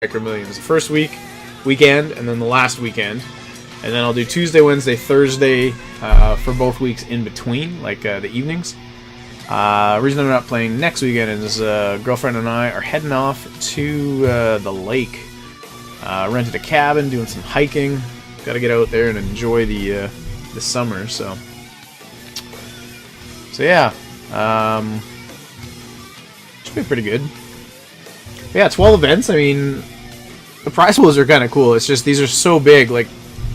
MicroMillions. The first weekend, and then the last weekend. And then I'll do Tuesday, Wednesday, Thursday for both weeks in between, like the evenings. Reason I'm not playing next weekend is girlfriend and I are heading off to the lake. Rented a cabin, doing some hiking. Got to get out there and enjoy the summer. So yeah, should be pretty good. But yeah, 12 events. I mean, the prize pools are kind of cool. It's just these are so big. Like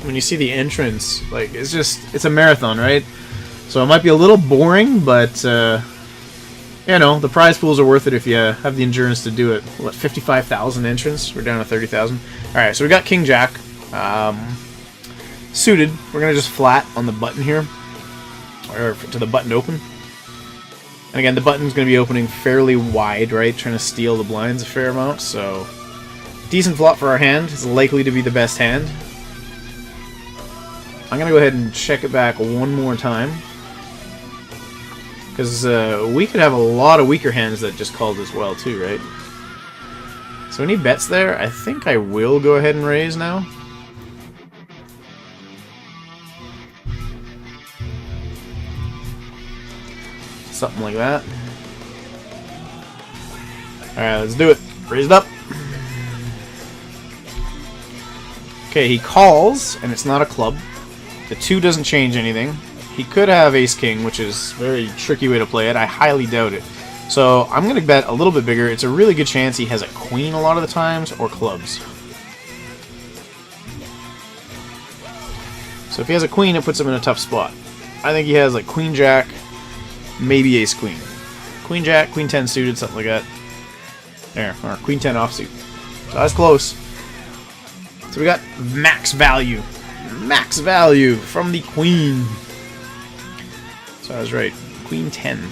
when you see the entrance, like it's a marathon, right? So it might be a little boring, but you know, the prize pools are worth it if you have the endurance to do it. What, 55,000 entrants? We're down to 30,000. All right, so we got King Jack suited. We're gonna just flat on the button here, or to the button open. And again, the button's gonna be opening fairly wide, right? Trying to steal the blinds a fair amount. So decent flop for our hand. It's likely to be the best hand. I'm gonna go ahead and check it back one more time, because we could have a lot of weaker hands that just called as well too, right? So any bets there? I think I will go ahead and raise now. Something like that. Alright, let's do it. Raise it up. Okay, he calls, and it's not a club. The 2 doesn't change anything. He could have ace-king, which is a very tricky way to play it. I highly doubt it. So I'm going to bet a little bit bigger. It's a really good chance he has a queen a lot of the times, or clubs. So if he has a queen, it puts him in a tough spot. I think he has like queen-jack, maybe ace-queen. Queen-jack, queen-10 suited, something like that. There, or queen-10 offsuit. So that's close. So we got max value. Max value from the queen. So I was right. Queen 10.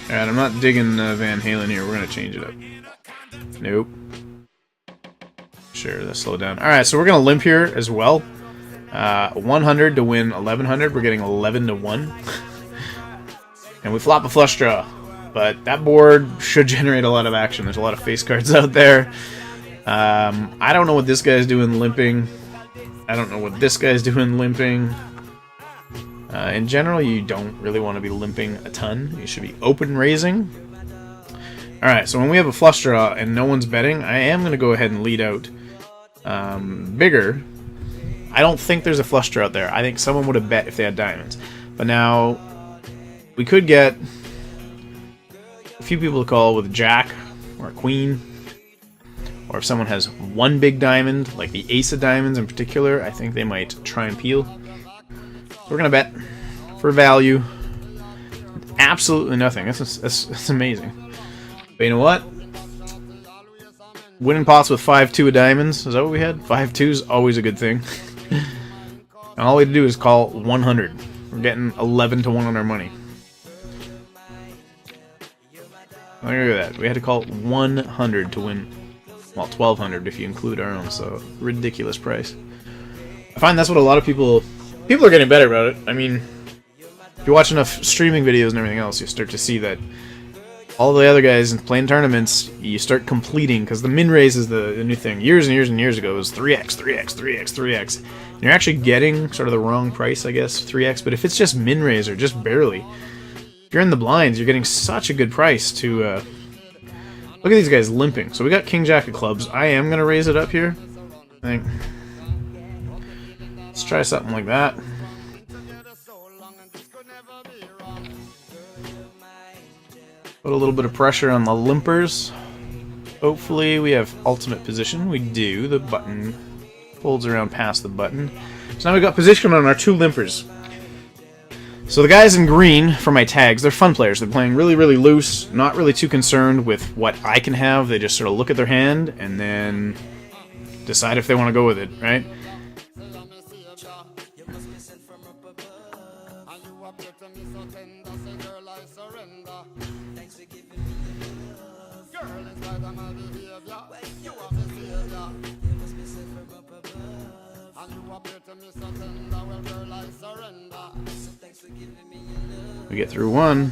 Alright, I'm not digging Van Halen here. We're going to change it up. Nope. Sure, let's slow it down. Alright, so we're going to limp here as well. 100 to win 1100. We're getting 11 to 1. And we flop a flush draw. But that board should generate a lot of action. There's a lot of face cards out there. I don't know what this guy's doing limping. I don't know what this guy's doing limping. In general, you don't really want to be limping a ton. You should be open raising. Alright, so when we have a flush draw and no one's betting, I am going to go ahead and lead out bigger. I don't think there's a flush draw out there. I think someone would have bet if they had diamonds. But now, we could get a few people to call with a jack or a queen. Or if someone has one big diamond, like the ace of diamonds in particular, I think they might try and peel. So we're going to bet for value. Absolutely nothing. That's amazing. But you know what? Winning pots with 5-2 of diamonds. Is that what we had? 5-2 is always a good thing. And all we have to do is call 100. We're getting 11 to 1 on our money. Look at that. We had to call 100 to win. Well, 1,200 if you include our own, so ridiculous price. I find that's what a lot of people are getting better about it. I mean, if you watch enough streaming videos and everything else, you start to see that all the other guys playing tournaments, you start completing, because the min raise is the new thing. Years and years and years ago, it was 3x, 3x, 3x, 3x. And you're actually getting sort of the wrong price, I guess, 3x. But if it's just min raise or just barely, if you're in the blinds, you're getting such a good price to. Look at these guys limping. So we got King Jack of clubs. I am going to raise it up here, I think. Let's try something like that. Put a little bit of pressure on the limpers. Hopefully we have ultimate position. We do. The button folds around past the button. So now we got position on our 2 limpers. So the guys in green, for my tags, they're fun players. They're playing really, really loose, not really too concerned with what I can have. They just sort of look at their hand and then decide if they want to go with it, right? We get through one.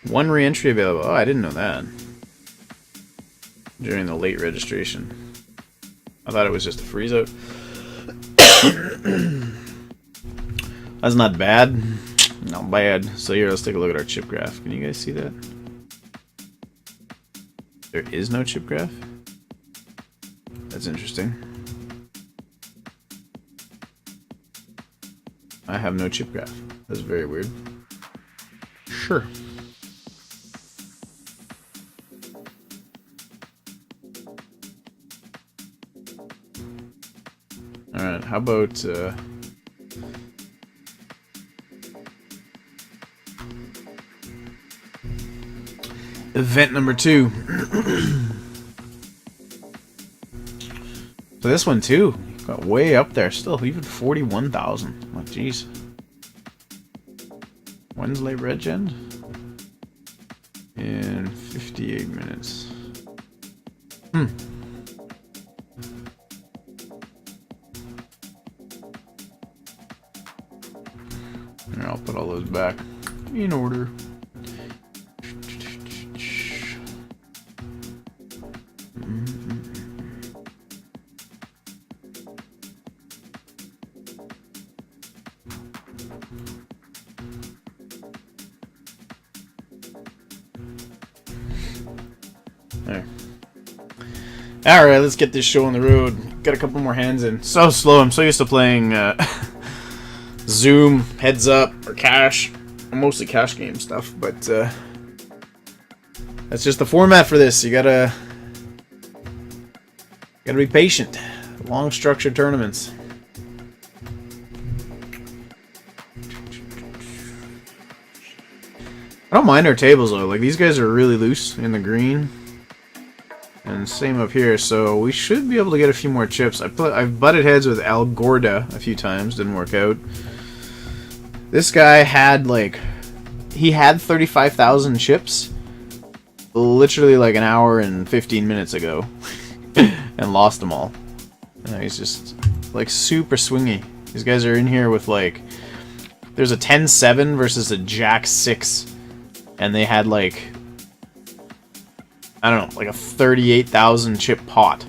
1 re-entry available. Oh, I didn't know that. During the late registration. I thought it was just a freeze out. That's not bad. Not bad. So here, let's take a look at our chip graph. Can you guys see that? There is no chip graph? That's interesting. I have no chip graph. That's very weird. Sure. Alright, how about... event number 2. So this one too, got way up there still, even 41,000. Oh jeez. When's late reg end? In 58 minutes. Here, I'll put all those back in order. There. Alright, let's get this show on the road. Got a couple more hands in. So slow, I'm so used to playing Zoom, Heads Up, or Cash. Mostly cash game stuff, but that's just the format for this. You gotta be patient. Long structured tournaments. I don't mind our tables though. Like, these guys are really loose in the green. And same up here, so we should be able to get a few more chips. I've butted heads with Al Gorda a few times, didn't work out. This guy had he had 35,000 chips literally like an hour and 15 minutes ago and lost them all. And he's just like super swingy. These guys are in here with there's a 10-7 versus a Jack-6, and they had I don't know, like a 38,000 chip pot,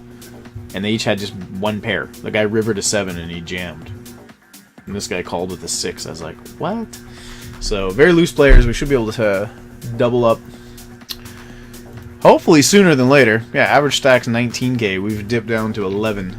and they each had just one pair. The guy rivered a 7 and he jammed. And this guy called with a 6. I was like, what? So, very loose players. We should be able to double up. Hopefully sooner than later. Yeah, average stack's 19k. We've dipped down to 11.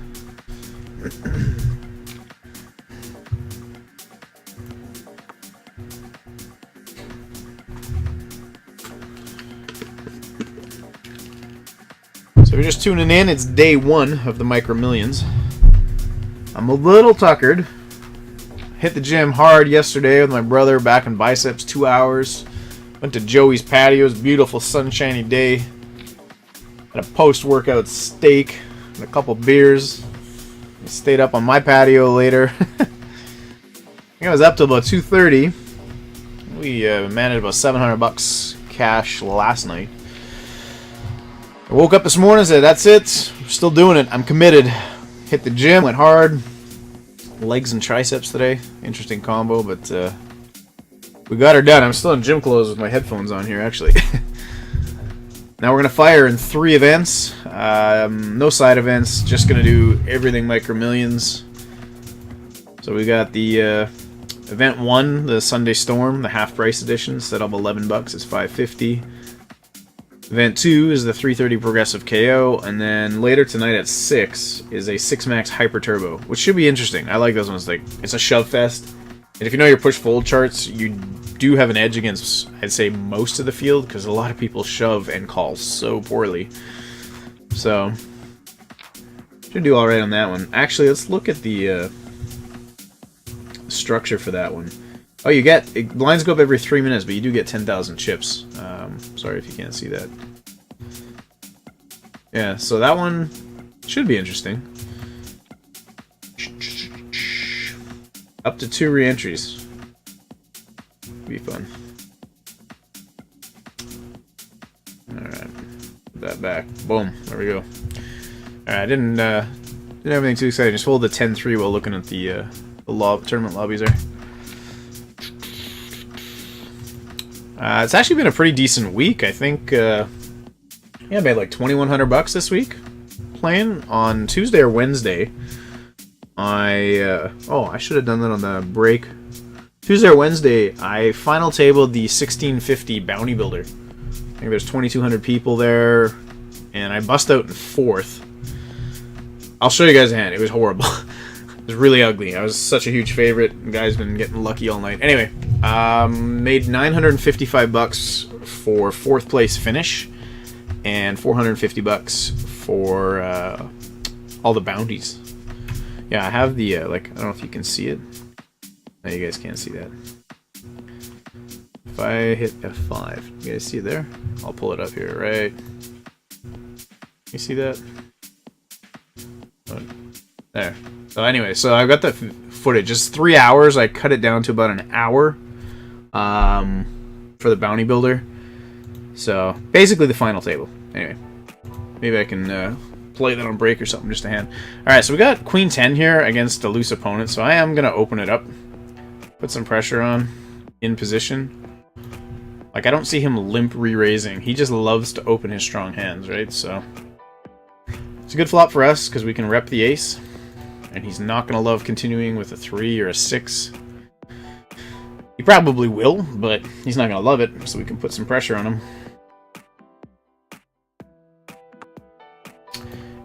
So, if you're just tuning in, it's day 1 of the MicroMillions. I'm a little tuckered. Hit the gym hard yesterday with my brother, back in biceps, 2 hours. Went to Joey's patio. It was a beautiful sunshiny day. Had a post-workout steak and a couple beers. I stayed up on my patio later. I think I was up till about 2:30. We managed about $700 cash last night. I woke up this morning and said, that's it. I'm still doing it. I'm committed. Hit the gym, went hard. Legs and triceps today. Interesting combo, but we got her done. I'm still in gym clothes with my headphones on here, actually. Now we're going to fire in 3 events. No side events. Just going to do everything MicroMillions. So we got the event 1, the Sunday Storm, the half price edition. Set up $11. It's $5.50. Event 2 is the 330 Progressive KO, and then later tonight at 6 is a 6 Max Hyper Turbo, which should be interesting. I like those ones. It's a shove fest, and if you know your push-fold charts, you do have an edge against, I'd say, most of the field, because a lot of people shove and call so poorly. So, should do alright on that one. Actually, let's look at the structure for that one. Oh, you get... Lines go up every 3 minutes, but you do get 10,000 chips. Sorry if you can't see that. Yeah, so that one should be interesting. Up to 2 re-entries. Be fun. Alright. Put that back. Boom. There we go. Alright, I didn't have anything too exciting. Just hold the 10-3 while looking at the tournament lobbies there. It's actually been a pretty decent week. I think, yeah, I made like $2,100 this week playing on Tuesday or Wednesday. I should have done that on the break. Tuesday or Wednesday, I final tabled the 1650 Bounty Builder. I think there's 2,200 people there, and I bust out in 4th. I'll show you guys a hand. It was horrible. It was really ugly. I was such a huge favorite. The guy's been getting lucky all night. Anyway, made $955 for 4th place finish, and $450 for all the bounties. Yeah, I have the I don't know if you can see it. No, you guys can't see that. If I hit F5, you guys see it there? I'll pull it up here, right? You see that? Oh, there. So anyway, so I've got the footage. It's 3 hours. I cut it down to about an hour for the Bounty Builder. So basically the final table. Anyway, maybe I can play that on break or something, just a hand. Alright, so we got Queen 10 here against a loose opponent, so I am going to open it up. Put some pressure on. In position. Like, I don't see him limp re-raising. He just loves to open his strong hands, right? So it's a good flop for us, because we can rep the ace. And he's not going to love continuing with a 3 or a 6. He probably will, but he's not going to love it, so we can put some pressure on him.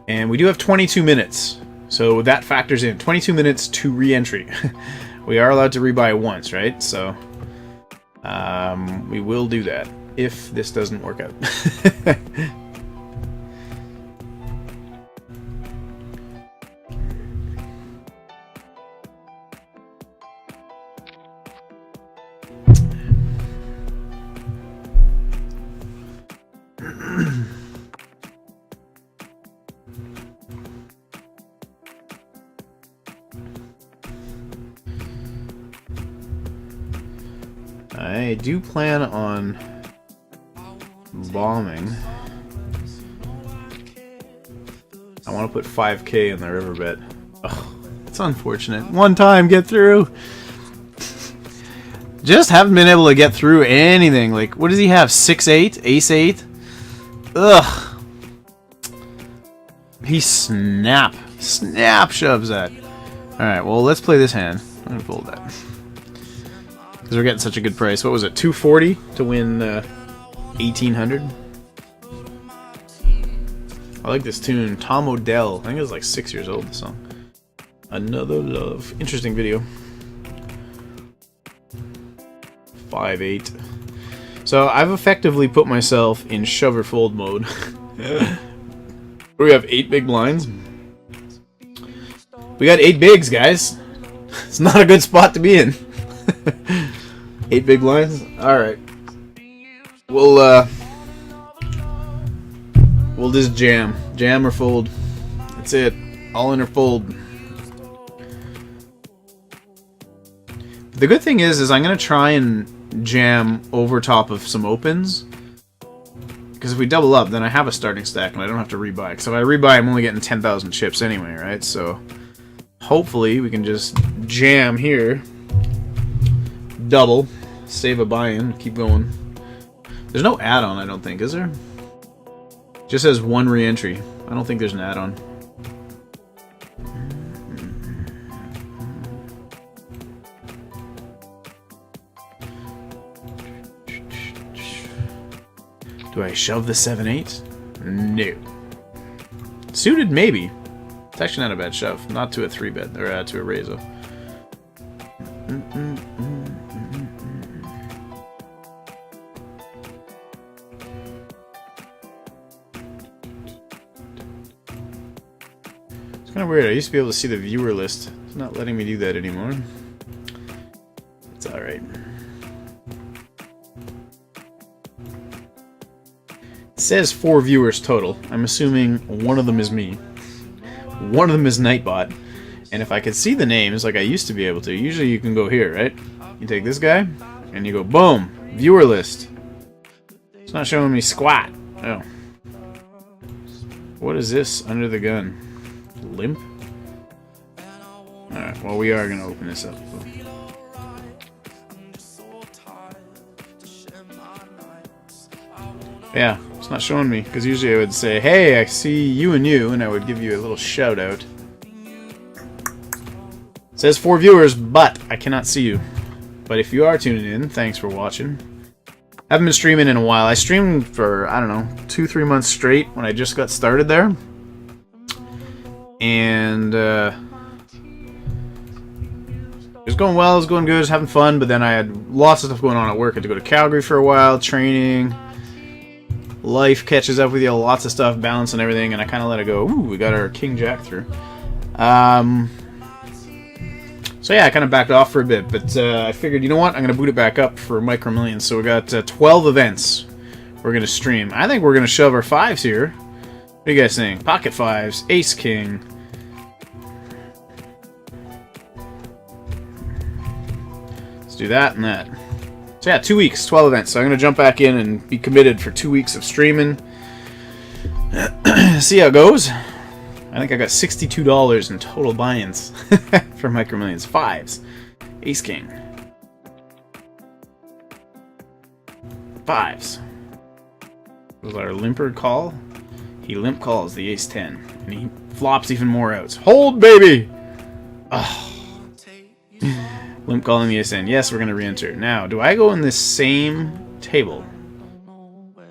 And we do have 22 minutes, so that factors in. 22 minutes to re-entry. We are allowed to rebuy once, right? So we will do that if this doesn't work out. I do plan on bombing. I want to put 5k in the river bet. Oh, it's unfortunate. One time, get through. Just haven't been able to get through anything. Like, what does he have? 6-8? Ace-8? Ugh. He snap shoves that. Alright, well, let's play this hand. I'm gonna fold that. Because we're getting such a good price. What was it? $240 to win 1,800. I like this tune. Tom Odell. I think it was like 6 years old, the song. Another Love. Interesting video. 5-8. So I've effectively put myself in shove or fold mode. We have 8 big blinds. We got 8 bigs, guys. It's not a good spot to be in. 8 big blinds? Alright. We'll just jam. Jam or fold. That's it. All in or fold. The good thing is I'm going to try and jam over top of some opens. Because if we double up, then I have a starting stack and I don't have to rebuy. Because if I rebuy, I'm only getting 10,000 chips anyway, right? So hopefully we can just jam here. Double. Save a buy-in. Keep going. There's no add-on, I don't think, is there? Just says 1 re-entry. I don't think there's an add-on. Do I shove the 7-8? No. Suited, maybe. It's actually not a bad shove. Not to a 3-bet, or to a raise, though. It's kind of weird. I used to be able to see the viewer list. It's not letting me do that anymore. It's alright. It says 4 viewers total. I'm assuming one of them is me. One of them is Nightbot. And if I could see the names like I used to be able to, usually you can go here, right? You take this guy, and you go, boom, viewer list. It's not showing me squat. Oh. What is this under the gun? Limp? Alright, well, we are going to open this up. Yeah, it's not showing me, because usually I would say, hey, I see you, and I would give you a little shout out. It says 4 viewers, but I cannot see you. But if you are tuning in, thanks for watching. I haven't been streaming in a while. I streamed for, I don't know, 2-3 months straight when I just got started there. And it was going well, it was going good, I was having fun, but then I had lots of stuff going on at work. I had to go to Calgary for a while, training. Life catches up with you, lots of stuff, balance and everything, and I kind of let it go. Ooh, we got our King Jack through. So yeah, I kind of backed off for a bit, but I figured, you know what, I'm going to boot it back up for MicroMillions. So we got 12 events we're going to stream. I think we're going to shove our 5s here. What do you guys think? Pocket 5s, Ace King. Let's do that and that. So yeah, 2 weeks, 12 events. So I'm going to jump back in and be committed for 2 weeks of streaming. See how it goes. I think I got $62 in total buy-ins for MicroMillions. 5s. Ace King. 5s. Was our limper call? He limp calls the Ace 10. And he flops even more outs. Hold, baby! Oh. Limp calling the Ace 10. Yes, we're going to re-enter. Now, do I go in this same table?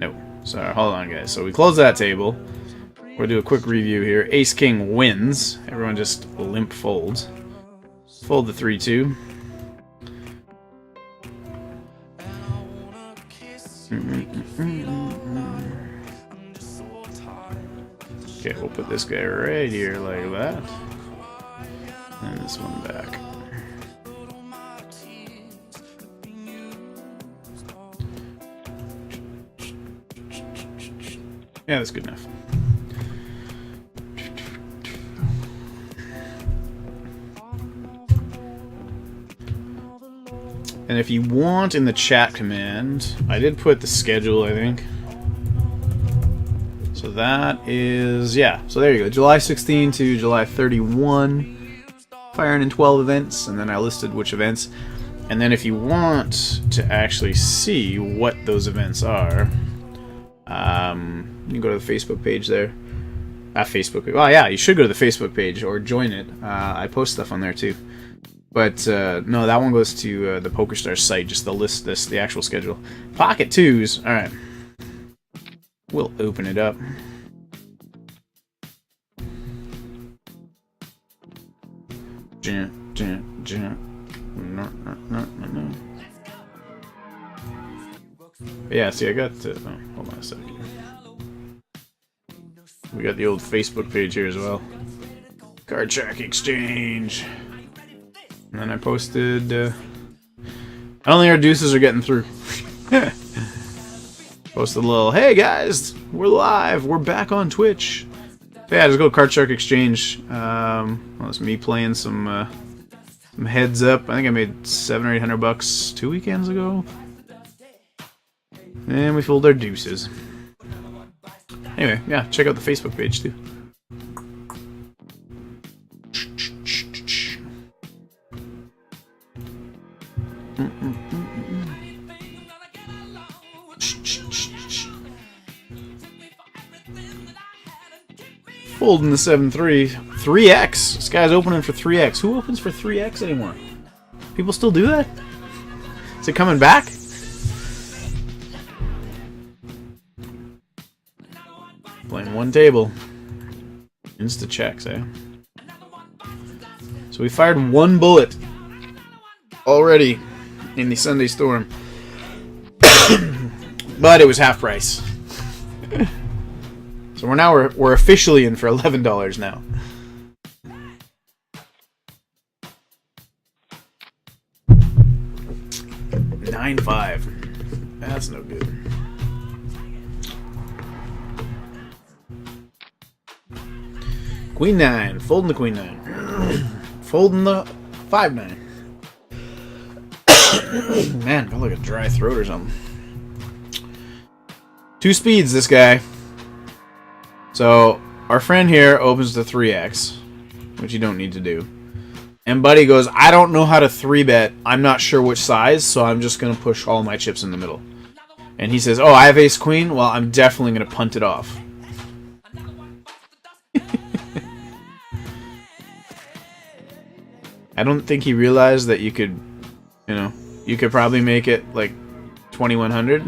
No. Sorry, hold on, guys. So we close that table. We'll do a quick review here. Ace King wins. Everyone just limp folds. Fold the 3-2. Okay, we'll put this guy right here like that. And this one back. Yeah, that's good enough. And if you want in the chat command, I did put the schedule, I think. So that is, yeah, so there you go. July 16 to July 31. Firing in 12 events, and then I listed which events. And then if you want to actually see what those events are, you can go to the Facebook page there. Facebook. Well, yeah, you should go to the Facebook page or join it. I post stuff on there too. But no, that one goes to the PokerStars site, just the list, the actual schedule. Pocket 2s, all right. We'll open it up. No. Yeah, see, I got. Oh, hold on a second. We got the old Facebook page here as well. Card Shark Exchange. And then I posted. I don't think our deuces are getting through. Posted a little, hey guys, we're live, we're back on Twitch. But yeah, just go to Card Shark Exchange. Well, it's me playing some heads up. I think I made $700 or $800 2 weekends ago. And we filled our deuces. Anyway, yeah, check out the Facebook page too. Folding the 7-3. 3x. This guy's opening for 3x. Who opens for 3x anymore? People still do that? Is it coming back? Playing one table. Insta checks, eh? So we fired one bullet already in the Sunday Storm. But it was half price. So we're officially in for $11 now. $9-5. That's no good. Queen 9. Folding the Queen 9. Folding the 5-9. Man, I feel like a dry throat or something. 2 speeds, this guy. So, our friend here opens the 3x, which you don't need to do. And Buddy goes, I don't know how to 3-bet. I'm not sure which size, so I'm just going to push all my chips in the middle. and he says, "Oh, I have ace queen." Well, I'm definitely going to punt it off. I don't think he realized that you could, you know, you could probably make it like 2100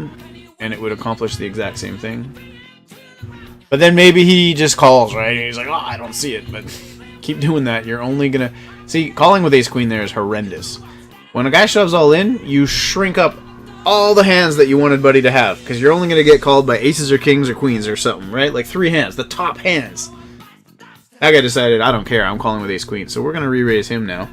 and it would accomplish the exact same thing. But then maybe he just calls, right? And he's like, "Oh, I don't see it." But keep doing that. You're only gonna see, calling with ace queen there is horrendous. When a guy shoves all in, you shrink up all the hands that you wanted Buddy to have, because you're only gonna get called by aces or kings or queens or something, right? Like 3 hands, the top hands. That guy decided, I don't care, I'm calling with ace queen, so we're gonna re-raise him now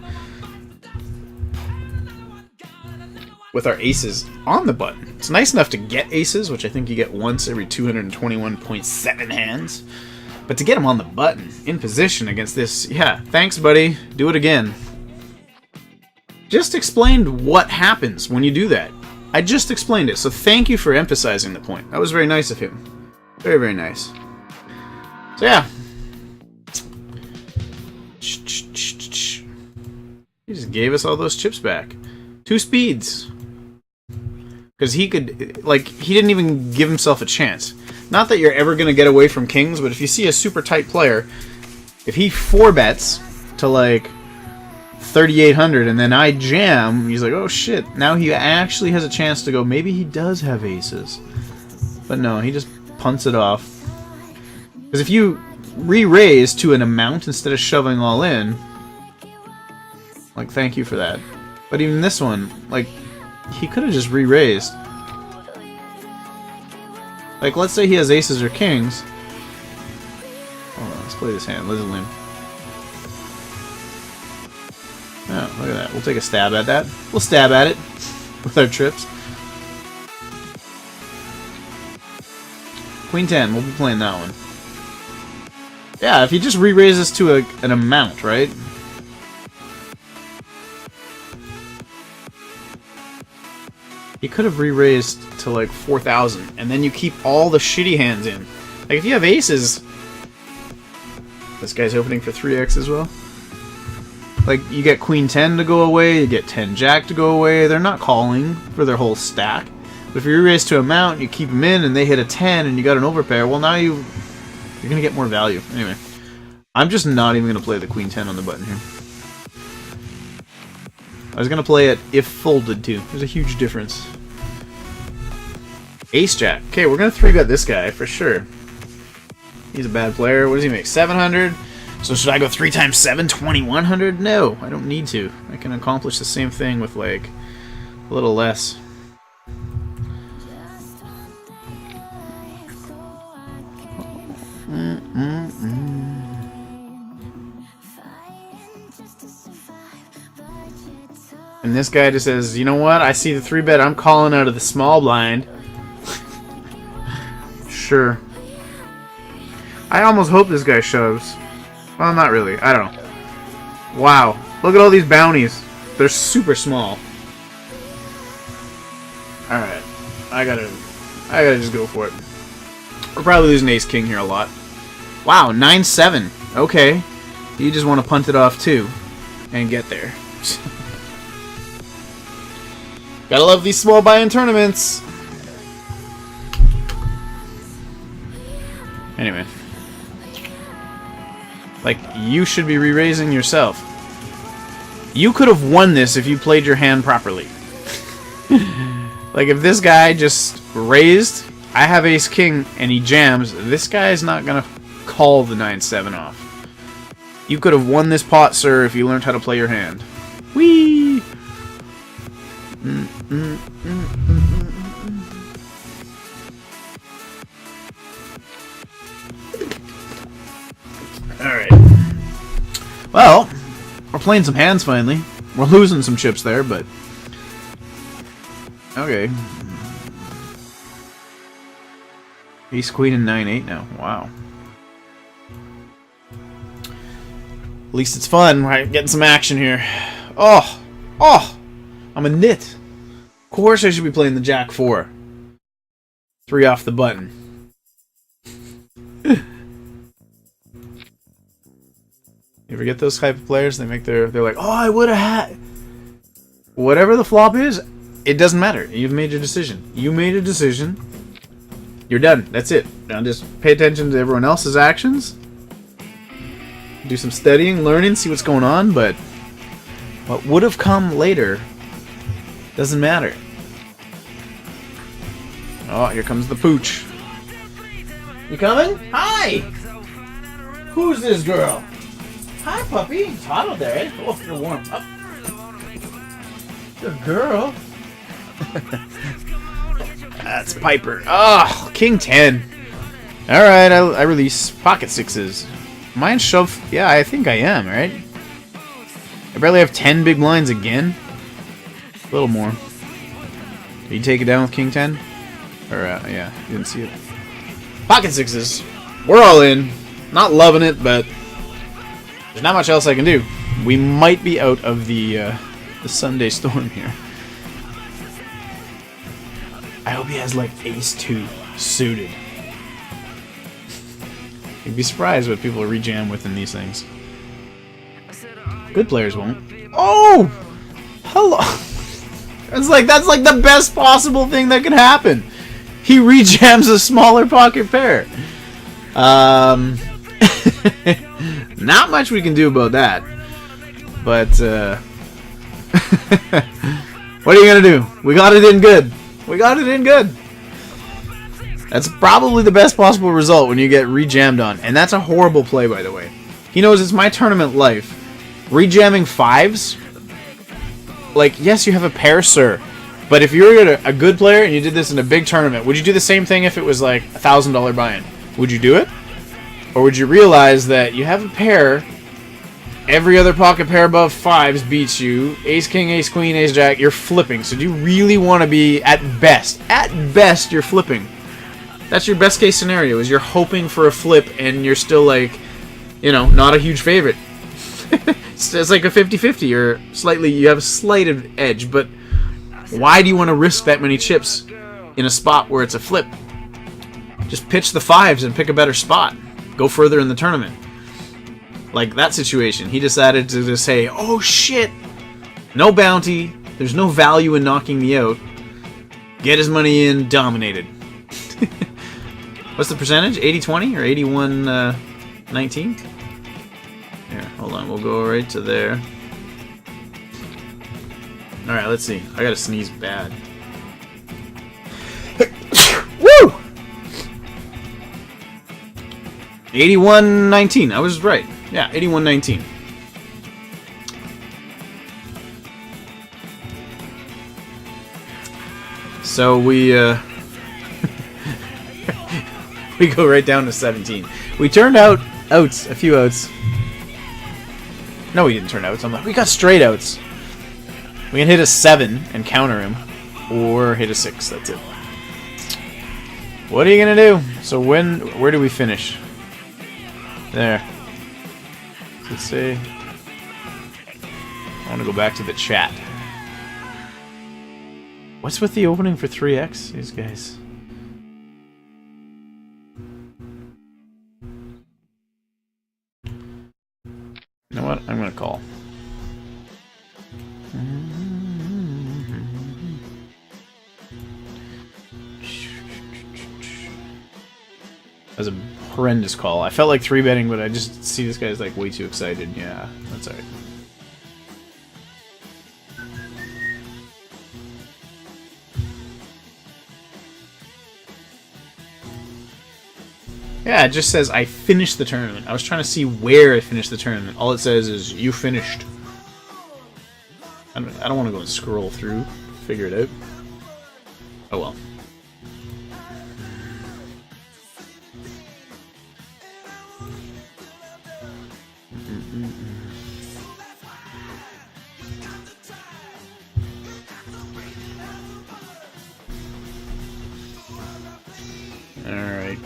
with our aces on the button. It's nice enough to get aces, which I think you get once every 221.7 hands. But to get them on the button, in position against this, yeah, thanks, buddy. Do it again. Just explained what happens when you do that. I just explained it, so thank you for emphasizing the point. That was very nice of him. Very, very nice. So yeah. He just gave us all those chips back. 2 speeds. Because he could, like, he didn't even give himself a chance. Not that you're ever going to get away from kings, but if you see a super tight player, if he 4-bets to, like, 3,800 and then I jam, he's like, oh shit, now he actually has a chance to go, maybe he does have aces. But no, he just punts it off. Because if you re-raise to an amount instead of shoving all in, like, thank you for that. But even this one, like, he could have just re-raised. Like, let's say he has aces or kings. Hold on, let's play this hand. Let's limp. Oh, look at that. We'll take a stab at that. We'll stab at it with our trips. Queen 10, we'll be playing that one. Yeah, if he just re-raises to an amount, right? He could have re-raised to like 4,000, and then you keep all the shitty hands in. Like, if you have aces... This guy's opening for 3x as well. Like, you get Queen 10 to go away, you get 10 Jack to go away. They're not calling for their whole stack. But if you re-raise to amount, you keep them in, and they hit a 10, and you got an overpair, well, now you're going to get more value. Anyway, I'm just not even going to play the Queen 10 on the button here. I was going to play it if folded, too. There's a huge difference. Ace Jack. Okay, we're going to 3-bet this guy, for sure. He's a bad player. What does he make? 700? So should I go 3 times 7? 2,100? No, I don't need to. I can accomplish the same thing with, like, a little less. And this guy just says, you know what? I see the 3-bet. I'm calling out of the small blind. Sure. I almost hope this guy shoves. Well, not really. I don't know. Wow. Look at all these bounties. They're super small. Alright. I gotta just go for it. We're probably losing ace-king here a lot. Wow, 9-7. Okay. You just want to punt it off, too. And get there. Gotta love these small buy-in tournaments. Anyway. Like, you should be re-raising yourself. You could have won this if you played your hand properly. Like, if this guy just raised, I have ace-king, and he jams, this guy is not gonna call the 9-7 off. You could have won this pot, sir, if you learned how to play your hand. Whee! Alright. Well, we're playing some hands finally. We're losing some chips there, but... Okay. Ace, queen, and 9-8 now. Wow. At least it's fun, right? Getting some action here. Oh! Oh! I'm a nit. Of course I should be playing the Jack 4. 3 off the button. You ever get those type of players? They make they're like, oh, I would have had... Whatever the flop is, it doesn't matter. You've made your decision. You made a decision. You're done. That's it. Now just pay attention to everyone else's actions. Do some studying, learning, see what's going on, but what would have come later doesn't matter. Oh, here comes the pooch. You coming? Hi! Who's this girl? Hi, puppy. It's hot out there, eh? Oh, you're warm. Up. Good girl. That's Piper. Oh, King 10. Alright, I release pocket sixes. Mine shove. Yeah, I think I am, right? I barely have 10 big blinds again. A little more. Did you take it down with King 10? Or, yeah, you didn't see it. Pocket sixes. We're all in. Not loving it, but there's not much else I can do. We might be out of the Sunday storm here. I hope he has, like, Ace-2 suited. You'd be surprised what people rejam with in these things. Good players won't. Oh! Hello! That's like the best possible thing that could happen. He rejams a smaller pocket pair. Not much we can do about that. But, what are you gonna do? We got it in good. We got it in good. That's probably the best possible result when you get rejammed on. And that's a horrible play, by the way. He knows it's my tournament life. Rejamming fives? Like, yes, you have a pair, sir. But if you're a good player and you did this in a big tournament, would you do the same thing if it was like a $1,000 buy-in? Would you do it? Or would you realize that you have a pair, every other pocket pair above fives beats you, ace, king, ace, queen, ace, jack, you're flipping. So do you really want to be, at best, you're flipping. That's your best case scenario, is you're hoping for a flip and you're still like, you know, not a huge favorite. It's like a 50-50 or slightly, you have a slight edge, but why do you want to risk that many chips in a spot where it's a flip? Just pitch the fives and pick a better spot. Go further in the tournament. Like that situation, he decided to just say, oh shit, no bounty, there's no value in knocking me out. Get his money in, dominated. What's the percentage? 80-20 or 81-19? Here, hold on, we'll go right to there. Alright, let's see. I gotta sneeze bad. Woo! 81-19. I was right. Yeah, 81-19. So we we go right down to 17. We turned out outs, a few outs. No, we didn't turn outs. I'm like, we got straight outs. We can hit a 7 and counter him, or hit a 6. That's it. What are you gonna do? So where do we finish? There. Let's see. I want to go back to the chat. What's with the opening for 3x? These guys. You know what? I'm gonna call. That was a horrendous call. I felt like 3-betting, but I just see this guy's like way too excited. Yeah, that's alright. Yeah, it just says I finished the tournament. I was trying to see where I finished the tournament. All it says is you finished. I don't want to go and scroll through, figure it out. Oh well. Alright.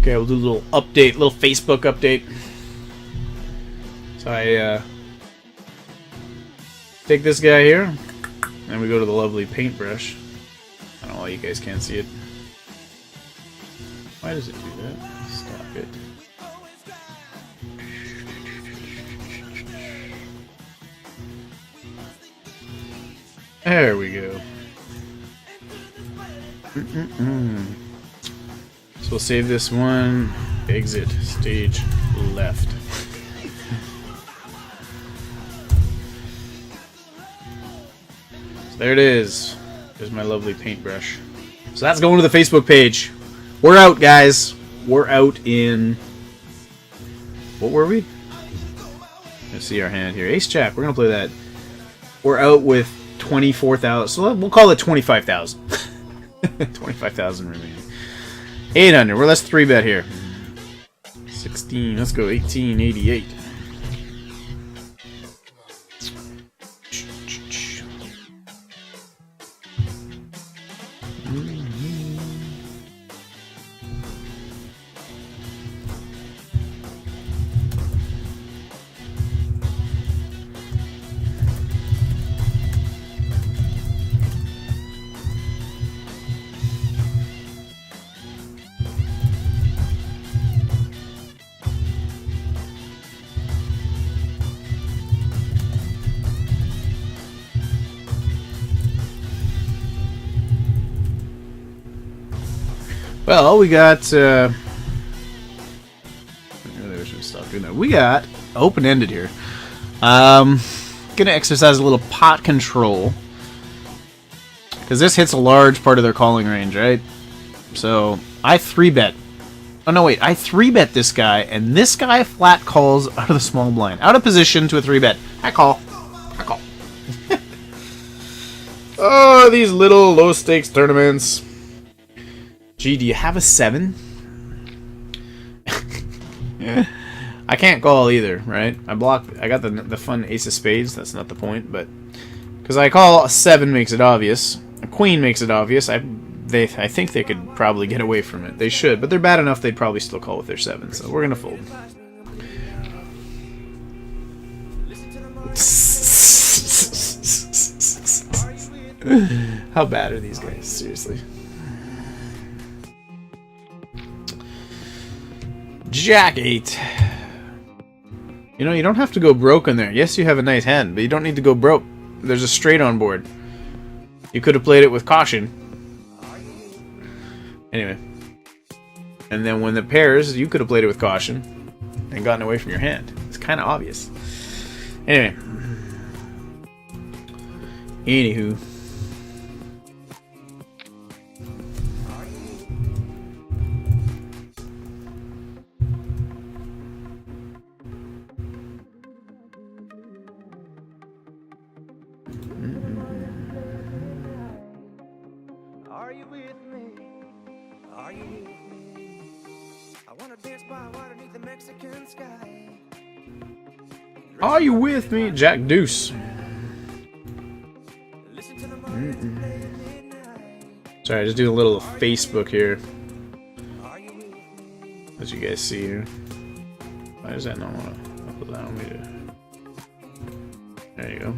Okay, we'll do a little update, little Facebook update. So I take this guy here, Then we go to the lovely paintbrush. I don't know why you guys can't see it. Why does it do that? Stop it. There we go. So we'll save this one. Exit stage left. So there it is. There's my lovely paintbrush. So that's going to the Facebook page. We're out, guys. We're out in... What were we? Let's see our hand here. Ace Jack. We're going to play that. We're out with 24,000. So we'll call it 25,000. 25,000 remaining. 800. Well, let's 3-bet here. 16. Let's go 1888. Well, we got, really wish we'd stop doing that. We got open-ended here. Gonna exercise a little pot control. Because this hits a large part of their calling range, right? So, I 3-bet. Oh, no, wait. I 3-bet this guy, and this guy flat calls out of the small blind. Out of position to a 3-bet. I call. I call. Oh, these little low-stakes tournaments. Gee, do you have a 7? I can't call either, right? I got the fun ace of spades. That's not the point, but because I call a 7 makes it obvious. A queen makes it obvious. I think they could probably get away from it. They should, but they're bad enough. They'd probably still call with their 7. So we're gonna fold. How bad are these guys? Seriously. Jack 8. You know, you don't have to go broke in there. Yes, you have a nice hand, but you don't need to go broke. There's a straight on board. You could have played it with caution. Anyway. And then when the pairs, you could have played it with caution and gotten away from your hand. It's kind of obvious. Anyway. Anywho. Are you with me? Are you with me? I wanna dance by water beneath the Mexican sky. Are you with me? Jack Deuce. Sorry, just doing a little Facebook here. As you guys see here. Why does that not want to allow me to... There you go.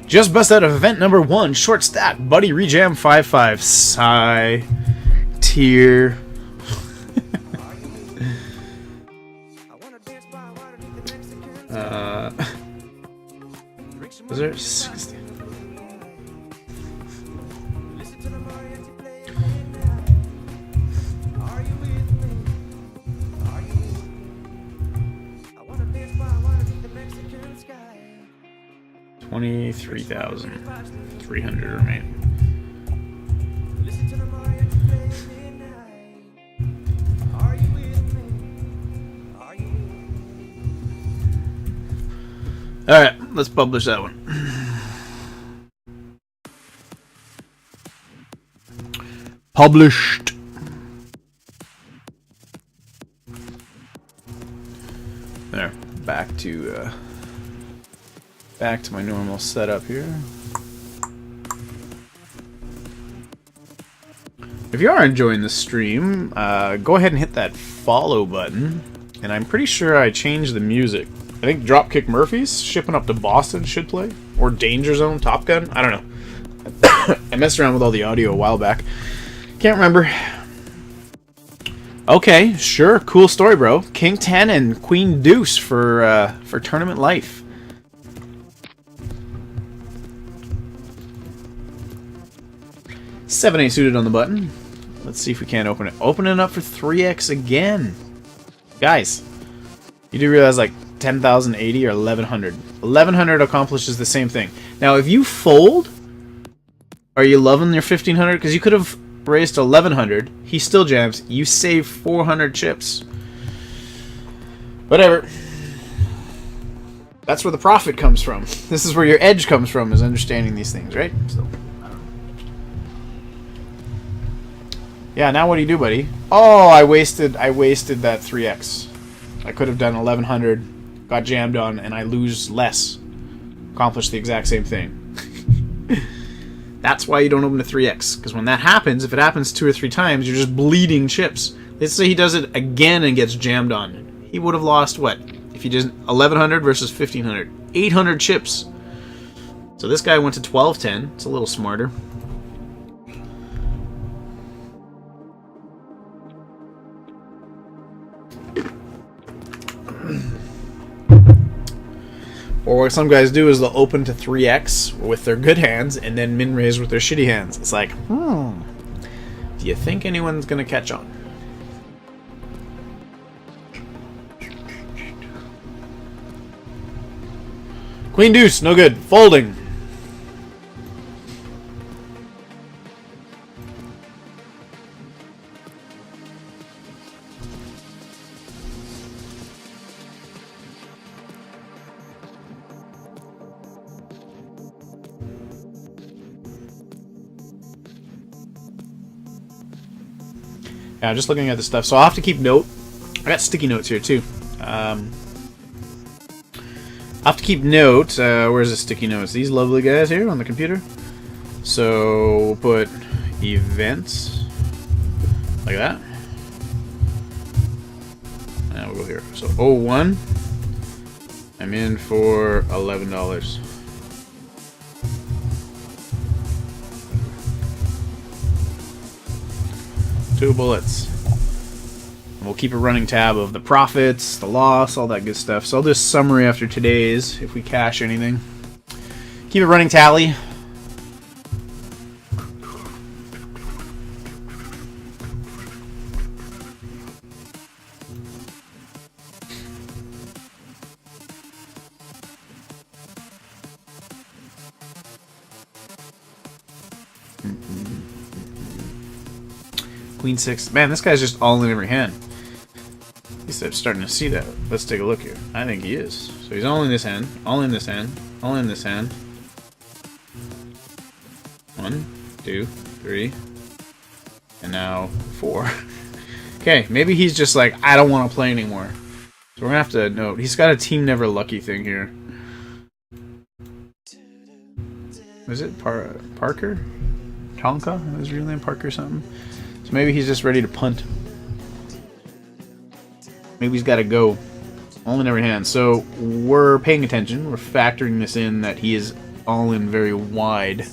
Just bust out of event number 1. Short stack. Buddy Rejam 5-5. Sigh. Tear. Is there 60? $23,300 remain. Alright, let's publish that one. Published. There, back to my normal setup here. If you are enjoying the stream, go ahead and hit that follow button. And I'm pretty sure I changed the music. I think Dropkick Murphys shipping up to Boston should play, or Danger Zone, Top Gun. I don't know. I messed around with all the audio a while back. Can't remember. Okay, sure. Cool story, bro. King 10 and Queen Deuce for tournament life. Seven 8 suited on the button. Let's see if we can't open it. Open it up for 3x again. Guys, you do realize like 10,080 or 1100. 1100 accomplishes the same thing. Now, if you fold, are you loving your 1500? Because you could have raised to 1100. He still jams. You save 400 chips. Whatever. That's where the profit comes from. This is where your edge comes from, is understanding these things, right? So, yeah, now what do you do, buddy? Oh, I wasted that 3x. I could have done 1100, got jammed on, and I lose less. Accomplish the exact same thing. That's why you don't open a 3x. Because when that happens, if it happens 2 or 3 times, you're just bleeding chips. Let's say he does it again and gets jammed on. He would have lost, what? If he did 1100 versus 1500. 800 chips. So this guy went to 1210. It's a little smarter. Or what some guys do is they'll open to 3x with their good hands and then min raise with their shitty hands. It's like, do you think anyone's gonna catch on? Queen Deuce, no good. Folding. Yeah, just looking at this stuff. So I'll have to keep note. I got sticky notes here too. I'll have to keep note. Where's the sticky notes? These lovely guys here on the computer. So we'll put events like that. And we'll go here. So 01. I'm in for $11. 2 bullets. And we'll keep a running tab of the profits, the loss, all that good stuff. So I'll do a summary after today's if we cash anything. Keep a running tally. Queen 6. Man, this guy's just all in every hand. At least I'm starting to see that. Let's take a look here. I think he is. So he's all in this hand, all in this hand, all in this hand. 1, 2, 3, and now 4. Okay, maybe he's just like, I don't want to play anymore. So we're gonna have to note. He's got a team never lucky thing here. Was it Parker? Tonka? His real name, Parker something? So maybe he's just ready to punt. Maybe he's got to go. All in every hand. So we're paying attention. We're factoring this in that he is all in very wide.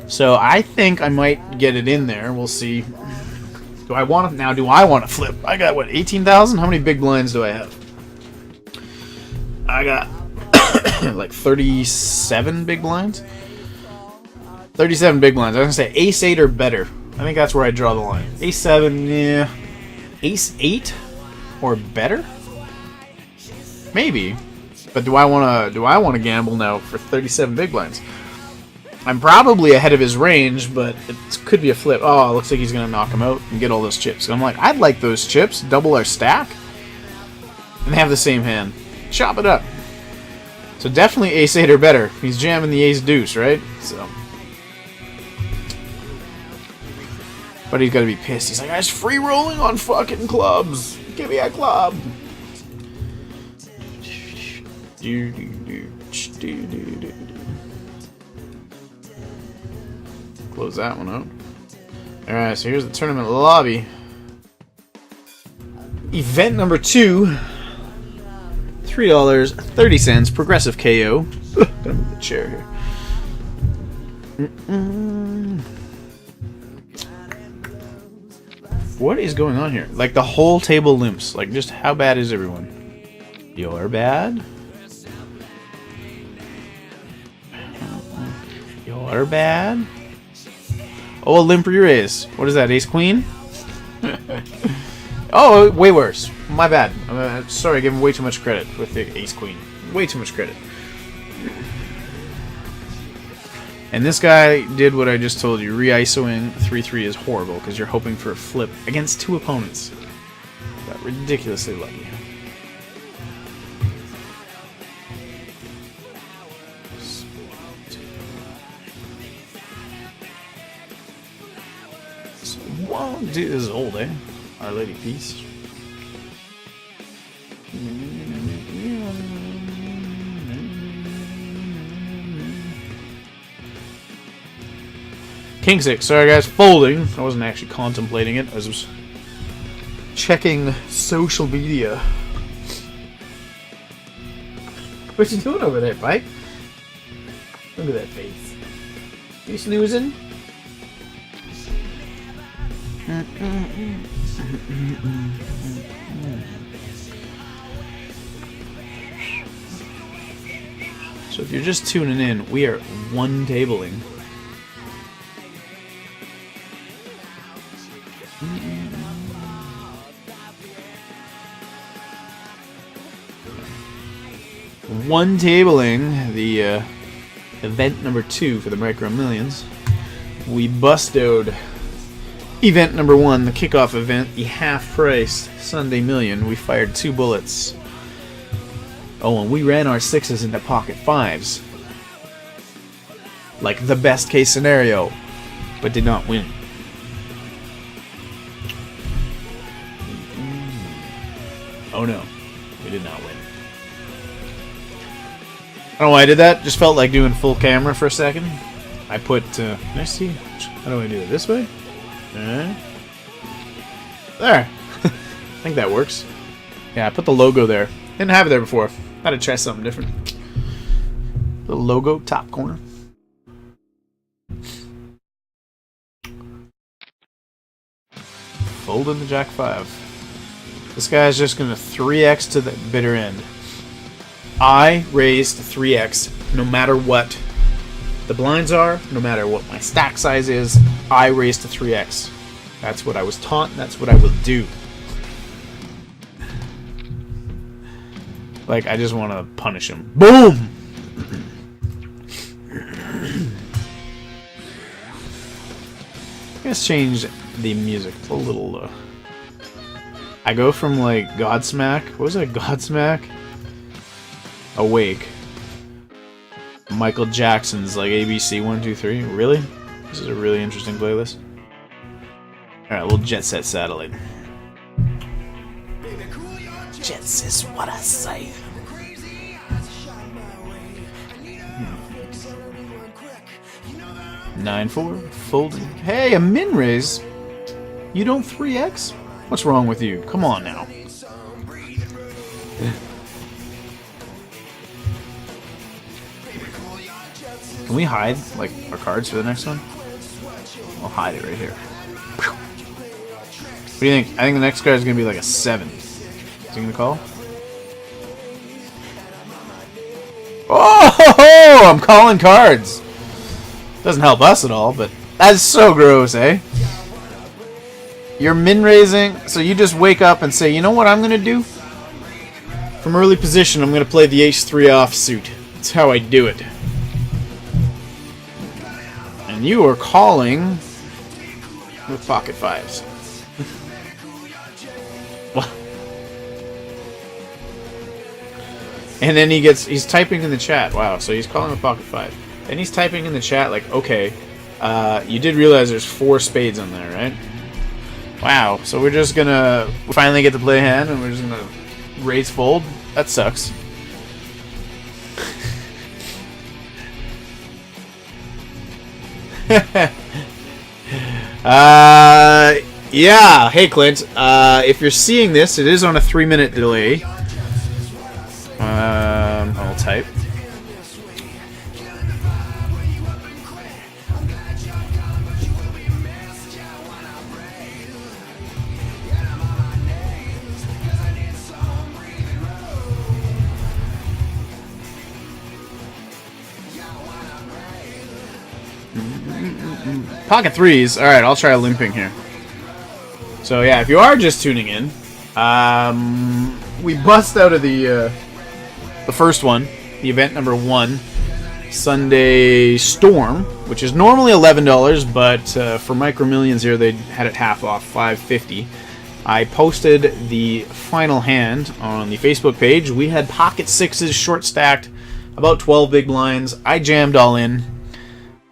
So I think I might get it in there. We'll see. Do I want to now? Do I want to flip? I got what, 18,000? How many big blinds do I have? I got like 37 big blinds. 37 big blinds. I was gonna say ace 8 or better. I think that's where I draw the line. Ace 7, yeah. Ace 8 or better? Maybe. But do I want to gamble now for 37 big blinds? I'm probably ahead of his range, but it could be a flip. Oh, it looks like he's going to knock him out and get all those chips. So I'm like, I'd like those chips. Double our stack. And have the same hand. Chop it up. So definitely ace 8 or better. He's jamming the ace deuce, right? So... But he's got to be pissed. He's like, I was free rolling on fucking clubs. Give me a club. Close that one out. Alright, so here's the tournament lobby. Event number 2. $3.30. Progressive KO. Gonna move the chair here. What is going on here? Like, the whole table limps. Like, just how bad is everyone? You're bad? You're bad? Oh, a limp re-raise. What is that, ace-queen? Oh, way worse. My bad. I'm sorry, I gave him way too much credit with the ace-queen. Way too much credit. And this guy did what I just told you. Re-ISOing 3-3 is horrible because you're hoping for a flip against two opponents. Got ridiculously lucky. Whoa, dude, this is old, eh? Our Lady Peace. King 6. Sorry, guys. Folding. I wasn't actually contemplating it. I was checking social media. What you doing over there, Pike? Look at that face. You snoozing? So if you're just tuning in, we are one tabling. One tabling the event number 2 for the MicroMillions. We bustoed event number 1, the kickoff event, the half-price Sunday Million. We fired 2 bullets. Oh, and we ran our 6s into pocket 5s. Like the best case scenario, but did not win. Oh no, we did not win. I don't know why I did that. Just felt like doing full camera for a second. I put, can I see? How do I do it? This way? There. I think that works. Yeah, I put the logo there. Didn't have it there before. Had to try something different. The logo, top corner. Folding the Jack 5. This guy's just going to 3x to the bitter end. I raised 3x no matter what the blinds are, no matter what my stack size is. I raised to 3x. That's what I was taught, and that's what I will do. Like, I just want to punish him. Boom! Let's change the music a little. I go from, like, Godsmack. What was that? Godsmack? Awake. Michael Jackson's, like, ABC 1, 2, 3. Really? This is a really interesting playlist. Alright, we'll Jet Set Satellite. Jets is what I say. 9-4, folding. Hey, a min raise. You don't 3x? What's wrong with you? Come on now. Can we hide, like, our cards for the next one? I'll hide it right here. What do you think? I think the next card is going to be like a 7. Is he going to call? Oh! I'm calling cards! Doesn't help us at all, but that's so gross, eh? You're min-raising, so you just wake up and say, you know what I'm going to do? From early position, I'm going to play the Ace-3 offsuit. That's how I do it. And you are calling with pocket 5s. What? And then he's typing in the chat. Wow, so he's calling with pocket 5. And he's typing in the chat like, okay, you did realize there's 4 spades on there, right? Wow, so we're just gonna finally get to play a hand and we're just gonna raise fold? That sucks. Yeah. Hey, Clint. If you're seeing this, it is on a 3-minute delay. I'll type. Pocket threes. All right, I'll try limping here. So yeah, if you are just tuning in, we bust out of the first one, the event number 1, Sunday Storm, which is normally $11, but for MicroMillions here, they had it half off, $5.50. I posted the final hand on the Facebook page. We had pocket sixes, short stacked, about 12 big blinds. I jammed all in.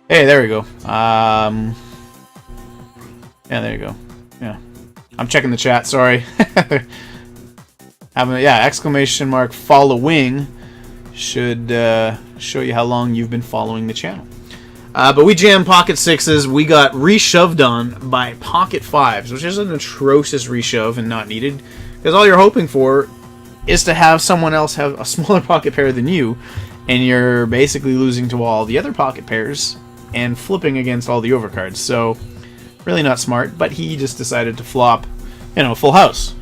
Hey, there we go. Yeah, there you go. Yeah. I'm checking the chat, sorry. Exclamation mark following should show you how long you've been following the channel. But we jammed pocket sixes. We got reshoved on by pocket fives, which is an atrocious reshove and not needed. Because all you're hoping for is to have someone else have a smaller pocket pair than you, and you're basically losing to all the other pocket pairs and flipping against all the overcards. So, really not smart, but he just decided to flop, full house.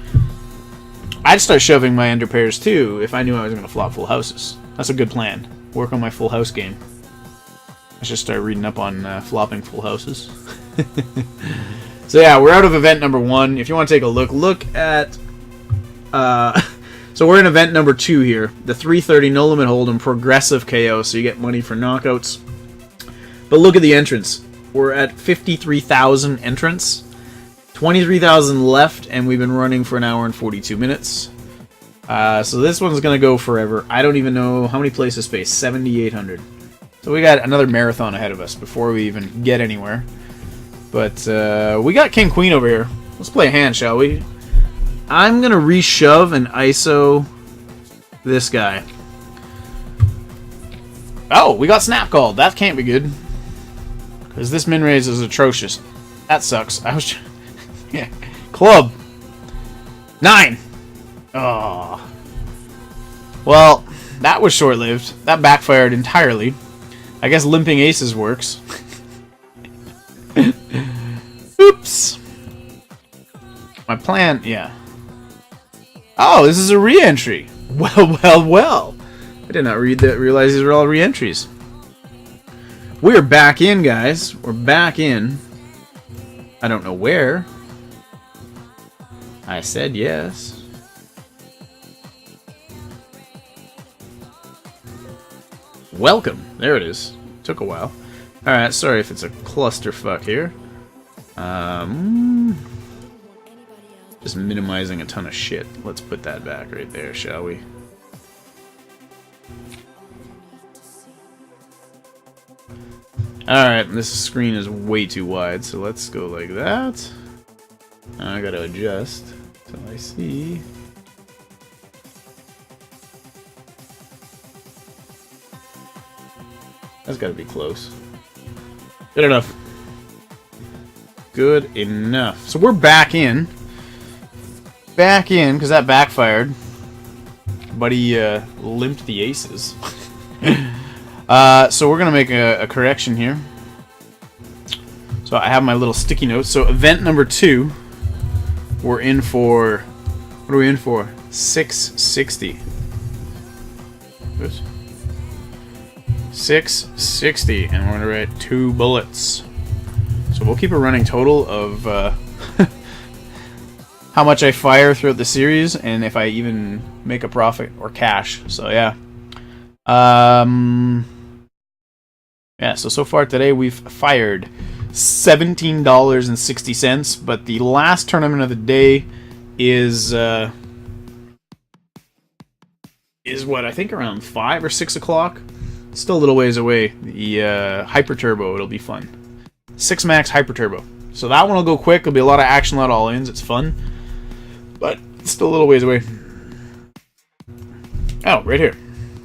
I'd start shoving my under pairs too if I knew I was going to flop full houses. That's a good plan. Work on my full house game. I should start reading up on flopping full houses. So yeah, we're out of event number 1. If you want to take a look at... so we're in event number 2 here. The 330 no limit hold'em progressive KO, so you get money for knockouts. But look at the entrance. We're at 53,000 entrants. 23,000 left, and we've been running for an hour and 42 minutes. So this one's going to go forever. I don't even know how many places space. 7,800. So we got another marathon ahead of us before we even get anywhere. But we got King Queen over here. Let's play a hand, shall we? I'm going to reshove and ISO this guy. Oh, we got snap called. That can't be good. Because this min raise is atrocious. That sucks. I was... yeah. Club. 9. Oh. Well, that was short-lived. That backfired entirely. I guess limping aces works. Oops. My plan... yeah. Oh, this is a re-entry. Well. I did not realize these were all re-entries. We're back in, guys. We're back in. I don't know where. I said yes. Welcome. There it is. Took a while. Alright, sorry if it's a clusterfuck here. Just minimizing a ton of shit. Let's put that back right there, shall we? Alright, this screen is way too wide, so let's go like that. I gotta adjust until I see. That's gotta be close. Good enough. Good enough. So we're back in. Back in, because that backfired. Buddy limped the aces. So we're going to make a correction here. So I have my little sticky notes. So event number 2, we're in for... what are we in for? 660. Oops. 660, and we're going to write 2 bullets. So we'll keep a running total of how much I fire throughout the series, and if I even make a profit or cash. So yeah. Yeah, so far today we've fired $17.60, but the last tournament of the day is what, I think around 5 or 6 o'clock? Still a little ways away. The Hyper Turbo, it'll be fun. 6 max Hyper Turbo. So that one will go quick, it'll be a lot of action, a lot of all-ins, it's fun. But it's still a little ways away. Oh, right here.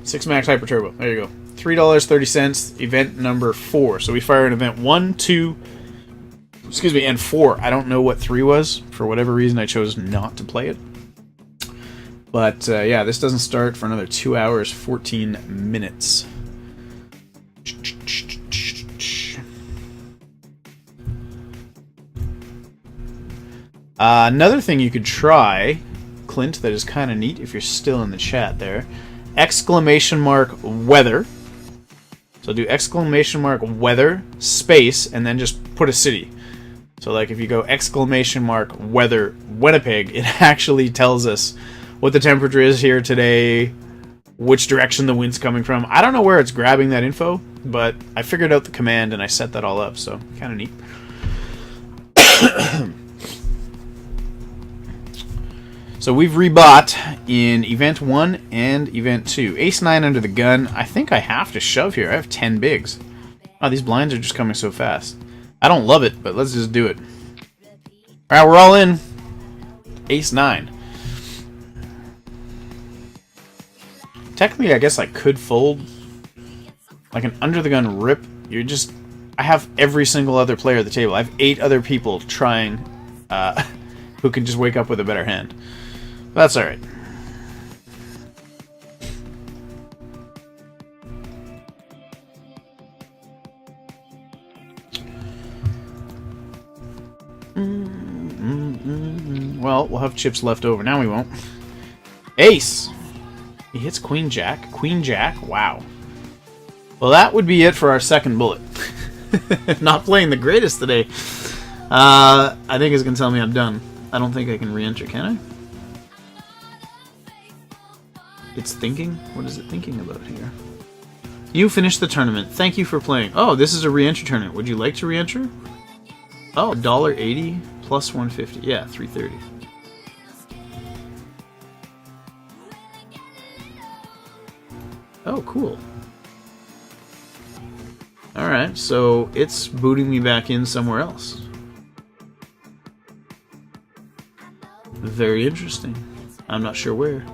6 max Hyper Turbo. There you go. $3.30, event number 4. So we fired event 1, 2, excuse me, and 4. I don't know what 3 was. For whatever reason, I chose not to play it. But yeah, this doesn't start for another 2 hours, 14 minutes. Another thing you could try, Clint, that is kind of neat if you're still in the chat there. Exclamation mark weather. So do exclamation mark weather space and then just put a city. So like if you go exclamation mark weather Winnipeg, it actually tells us what the temperature is here today, which direction the wind's coming from. I don't know where it's grabbing that info, but I figured out the command and I set that all up, so kind of neat. So we've rebought in Event 1 and Event 2. Ace-9 under the gun. I think I have to shove here. I have 10 bigs. Oh, these blinds are just coming so fast. I don't love it, but let's just do it. Alright, we're all in. Ace-9. Technically, I guess I could fold. Like an under-the-gun rip. You're just... I have every single other player at the table. I have 8 other people trying... who can just wake up with a better hand. But that's alright. Well, we'll have chips left over. Now we won't. Ace! He hits Queen Jack. Queen Jack? Wow. Well, that would be it for our second bullet. Not playing the greatest today. I think it's going to tell me I'm done. I don't think I can re-enter, can I? It's thinking? What is it thinking about here? You finished the tournament. Thank you for playing. Oh, this is a re-entry tournament. Would you like to re-enter? Oh, $1.80 plus 150. Yeah, 330. Oh, cool. Alright, so it's booting me back in somewhere else. Very interesting. I'm not sure where.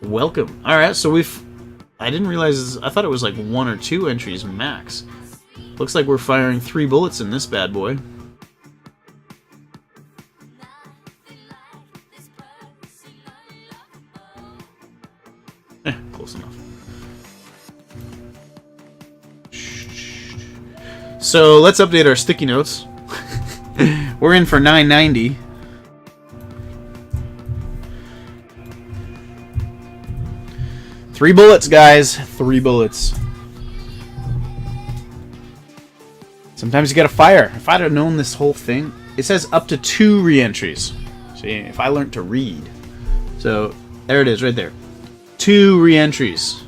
Welcome. Alright, so we've... I didn't realize... I thought it was like 1 or 2 entries max. Looks like we're firing 3 bullets in this bad boy. Close enough. So let's update our sticky notes. We're in for 990. Three bullets, guys. 3 bullets. Sometimes you gotta fire. If I'd have known this whole thing, it says up to 2 re-entries. See, if I learned to read. So there it is, right there. 2 re-entries.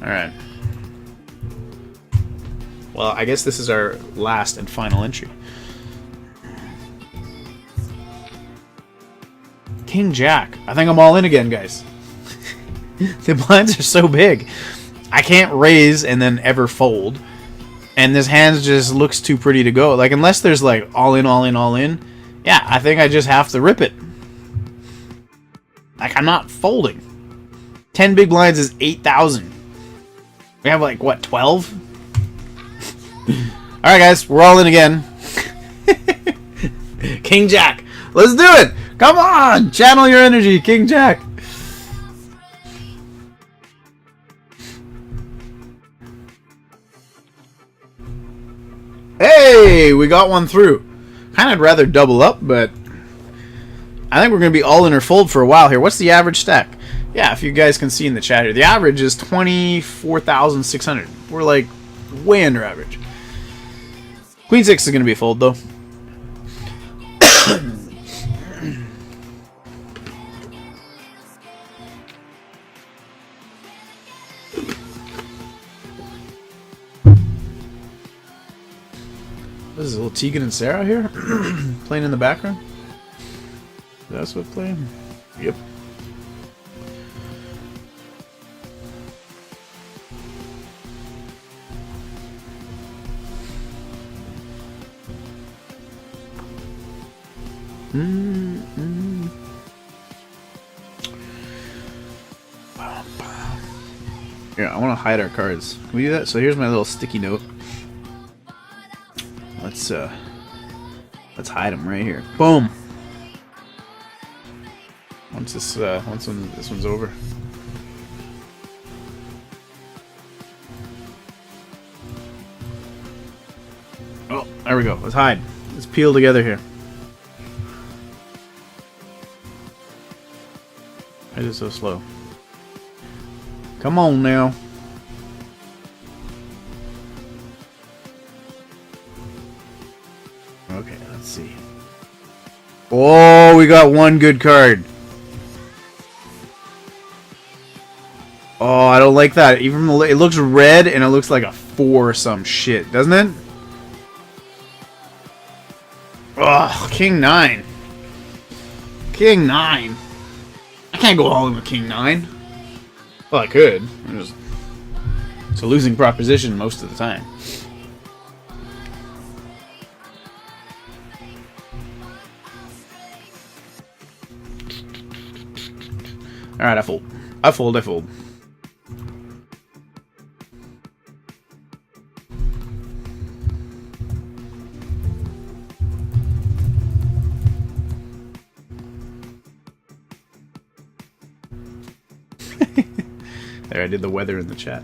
All right. Well, I guess this is our last and final entry. King Jack. I think I'm all in again, guys. The blinds are so big. I can't raise and then ever fold. And this hand just looks too pretty to go. Like, unless there's like all in, all in, all in. Yeah, I think I just have to rip it. Like, I'm not folding. 10 big blinds is 8,000. We have like, what, 12? Alright, guys, we're all in again. King Jack. Let's do it! Come on! Channel your energy, King Jack. Hey! We got one through. Kind of rather double up, but I think we're going to be all in or fold for a while here. What's the average stack? Yeah, if you guys can see in the chat here. The average is 24,600. We're like way under average. Queen 6 is going to be a fold, though. This is a little Tegan and Sarah here. Playing in the background. That's what playing? Yep. Here, I want to hide our cards. Can we do that? So here's my little sticky note. Let's hide them right here. Boom. Once this one's over. Oh, there we go. Let's hide. Let's peel together here. Why is it so slow? Come on now. Okay, let's see. Oh, we got one good card. Oh, I don't like that. Even it looks red and it looks like a 4 or some shit, doesn't it? Oh, King 9. King 9. I can't go all in with King 9. Well, I could. It's a losing proposition most of the time. Alright, I fold. I fold, I fold. There, I did the weather in the chat.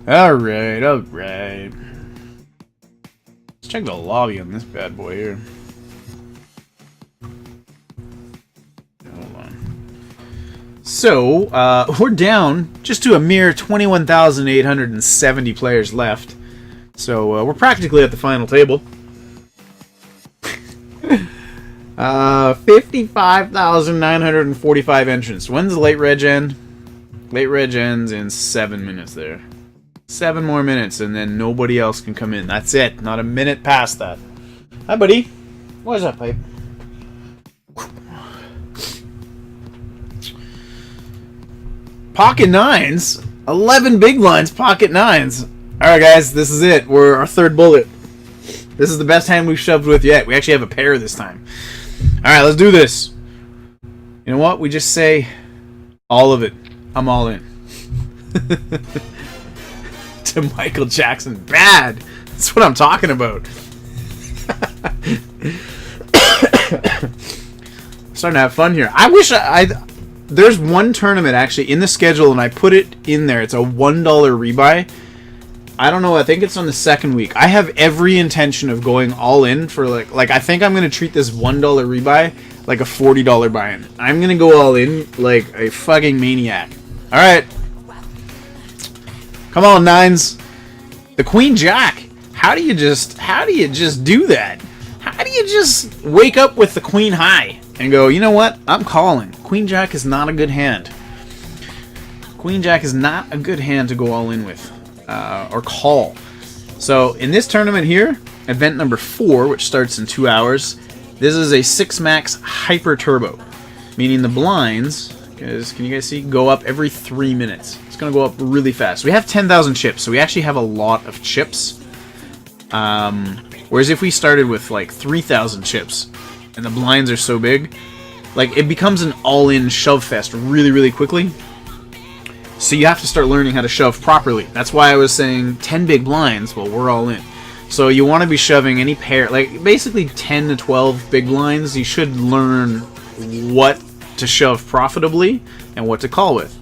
Alright, alright. Let's check the lobby on this bad boy here. Hold on. So, we're down just to a mere 21,870 players left. So, we're practically at the final table. 55,945 entrants. When's the late reg end? Late reg ends in 7 minutes there. 7 more minutes, and then nobody else can come in. That's it. Not a minute past that. Hi, buddy. What's up, pipe? Pocket 9s? 11 big blinds, pocket 9s. Alright, guys, this is it. We're our third bullet. This is the best hand we've shoved with yet. We actually have a pair this time. Alright, let's do this. You know what? We just say all of it. I'm all in. To Michael Jackson. Bad. That's what I'm talking about. Starting to have fun here. I wish there's one tournament actually in the schedule and I put it in there. It's a $1 rebuy. I don't know. I think it's on the second week. I have every intention of going all in for like I think I'm going to treat this $1 rebuy like a $40 buy-in. I'm going to go all in like a fucking maniac. All right. Come on, 9s. The Queen Jack. How do you just do that? How do you just wake up with the Queen High and go, you know what? I'm calling. Queen Jack is not a good hand. Queen Jack is not a good hand to go all in with or call. So in this tournament here, event number 4, which starts in 2 hours, this is a 6-max hyper turbo, meaning the blinds. Can you guys see? Go up every 3 minutes. It's going to go up really fast. We have 10,000 chips, so we actually have a lot of chips. Whereas if we started with like 3,000 chips, and the blinds are so big, like it becomes an all-in shove fest really, really quickly. So you have to start learning how to shove properly. That's why I was saying 10 big blinds. Well, we're all in. So you want to be shoving any pair, like basically 10 to 12 big blinds. You should learn what to shove profitably and what to call with.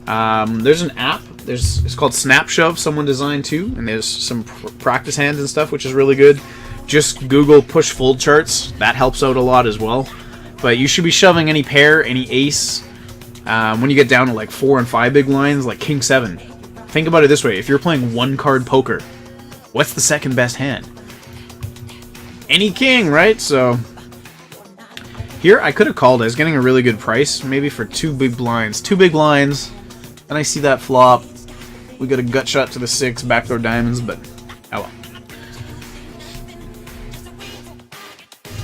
There's an app. It's called Snap Shove. Someone designed too, and there's some practice hands and stuff, which is really good. Just Google push fold charts. That helps out a lot as well. But you should be shoving any pair, any ace. When you get down to like 4 and 5 big blinds, like King 7. Think about it this way: if you're playing 1-card poker, what's the second best hand? Any king, right? So here, I could have called. I was getting a really good price, maybe for 2 big blinds. 2 big blinds. Then I see that flop. We got a gut shot to the 6, backdoor diamonds, but oh well.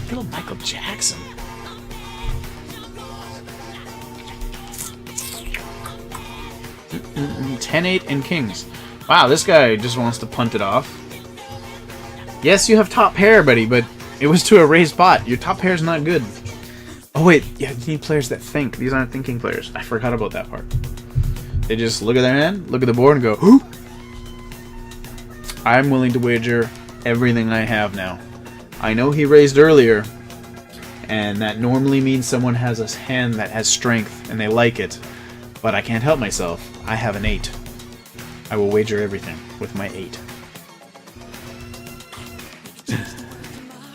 Little Michael Jackson. 10-8 and kings. Wow, this guy just wants to punt it off. Yes, you have top pair, buddy, but it was to a raised pot. Your top pair is not good. Oh wait, yeah, you need players that think. These aren't thinking players. I forgot about that part. They just look at their hand, look at the board, and go, "Whoo!" I'm willing to wager everything I have now. I know he raised earlier, and that normally means someone has a hand that has strength, and they like it. But I can't help myself. I have an 8. I will wager everything with my 8.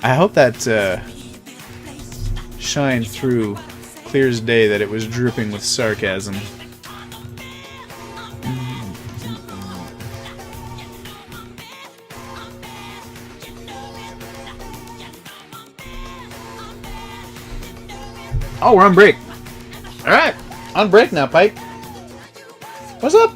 I hope that shined through clear as day that it was drooping with sarcasm. Oh, we're on break. Alright, on break now, Pike. What's up?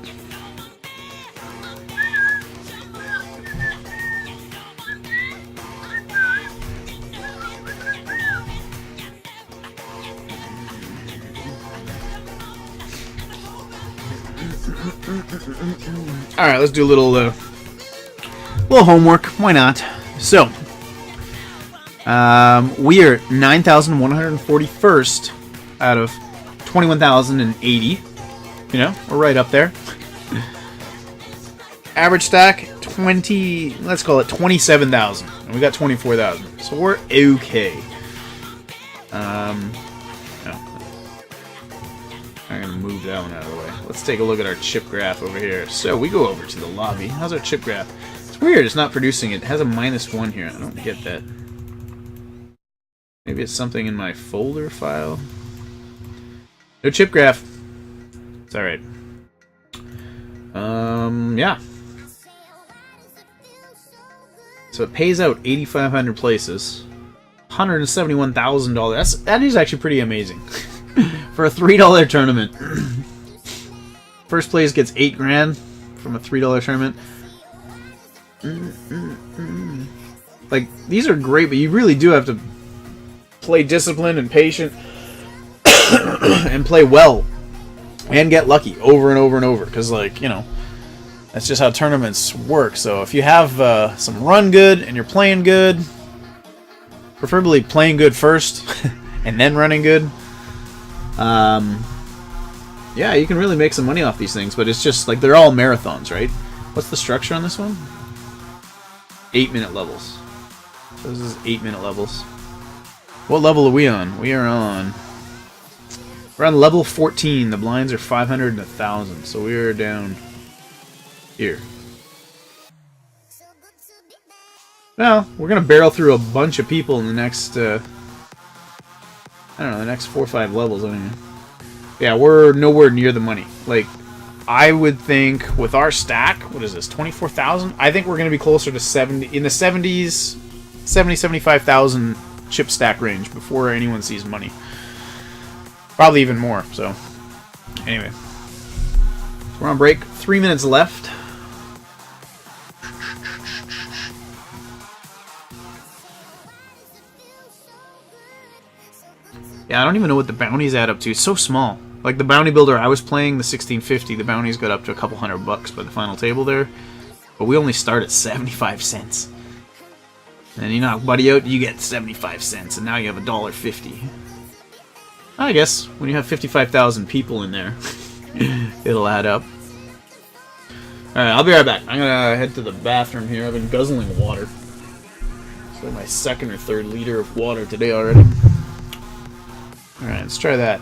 Alright, let's do a little homework. Why not? So, we are 9,141st out of 21,080. You know, we're right up there. Average stack, let's call it 27,000. And we got 24,000. So we're okay. No. I'm going to move that one out of the way. Let's take a look at our chip graph over here. So we go over to the lobby. How's our chip graph? It's weird, it's not producing it. It has a -1 here. I don't get that. Maybe it's something in my folder file. No chip graph. It's alright. Yeah. So it pays out 8,500 places. $171,000. That is actually pretty amazing. For a $3 tournament. First place gets $8,000 from a $3 tournament. Like, these are great, but you really do have to play disciplined and patient and play well and get lucky over and over and over, because, like, you know, that's just how tournaments work. So if you have some run good and you're playing good, preferably playing good first and then running good, yeah, you can really make some money off these things. But it's just like, they're all marathons, right? What's the structure on this one? 8-minute levels. So this is 8-minute levels. What level are we on? We're on level 14. The blinds are 500 and 1,000. So we're down here. Well, we're gonna barrel through a bunch of people in the next, I don't know, the next 4 or 5 levels. I mean, yeah, we're nowhere near the money. Like, I would think with our stack, what is this, 24,000? I think we're gonna be closer to 70, in the 70s, 75,000 chip stack range before anyone sees money. Probably even more. So, anyway, we're on break. 3 minutes left. Yeah, I don't even know what the bounties add up to. It's so small. Like, the bounty builder I was playing, the 1650, the bounties got up to a couple $100 by the final table there. But we only start at 75 cents. And you knock buddy out, you get 75 cents. And now you have $1.50. I guess, when you have 55,000 people in there, it'll add up. Alright, I'll be right back. I'm gonna head to the bathroom here. I've been guzzling water. It's like my 2nd or 3rd liter of water today already. Alright, let's try that.